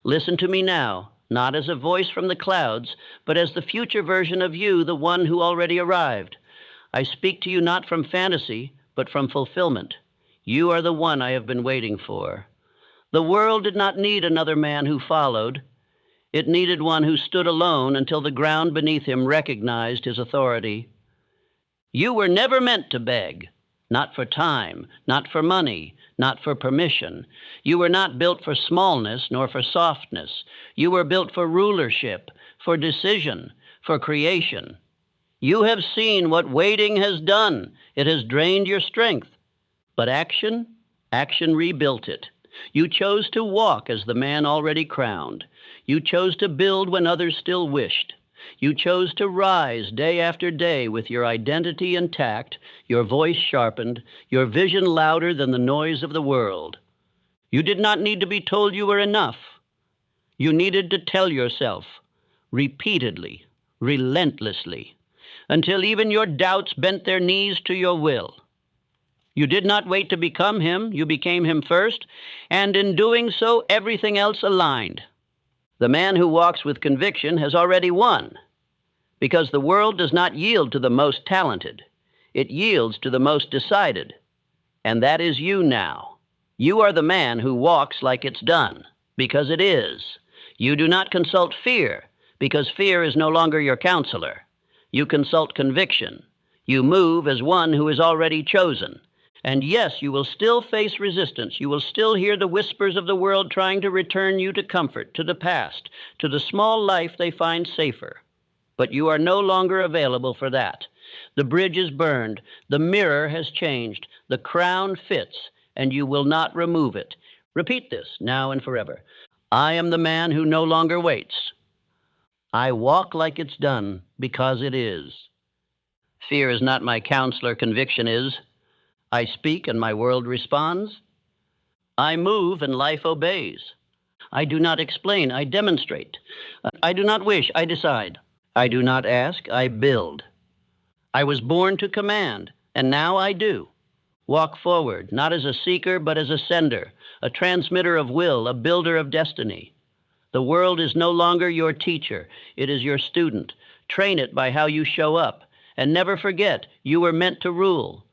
Listen to me now. Not as a voice from the clouds, but as the future version of you, the one who already arrived. I speak to you not from fantasy, but from fulfillment. You are the one I have been waiting for. The world did not need another man who followed. It needed one who stood alone until the ground beneath him recognized his authority. You were never meant to beg, not for time, not for money, not for permission. You were not built for smallness nor for softness. You were built for rulership, for decision, for creation. You have seen what waiting has done. It has drained your strength. But action rebuilt it. You chose to walk as the man already crowned. You chose to build when others still wished. You chose to rise day after day with your identity intact, your voice sharpened, your vision louder than the noise of the world. You did not need to be told you were enough. You needed to tell yourself, repeatedly, relentlessly, until even your doubts bent their knees to your will. You did not wait to become him. You became him first, and in doing so, everything else aligned. The man who walks with conviction has already won, Because the world does not yield to the most talented. It yields to the most decided. And that is you now. You are the man who walks like it's done, because it is. You do not consult fear, because fear is no longer your counselor. You consult conviction. You move as one who is already chosen. And yes, you will still face resistance. You will still hear the whispers of the world trying to return you to comfort, to the past, to the small life they find safer. But you are no longer available for that. The bridge is burned. The mirror has changed. The crown fits, and you will not remove it. Repeat this now and forever. I am the man who no longer waits. I walk like it's done, because it is. Fear is not my counselor, conviction is. I speak and my world responds. I move and life obeys. I do not explain, I demonstrate. I do not wish, I decide. I do not ask, I build. I was born to command, and now I do. Walk forward, not as a seeker, but as a sender, a transmitter of will, a builder of destiny. The world is no longer your teacher, it is your student. Train it by how you show up, and never forget, you were meant to rule.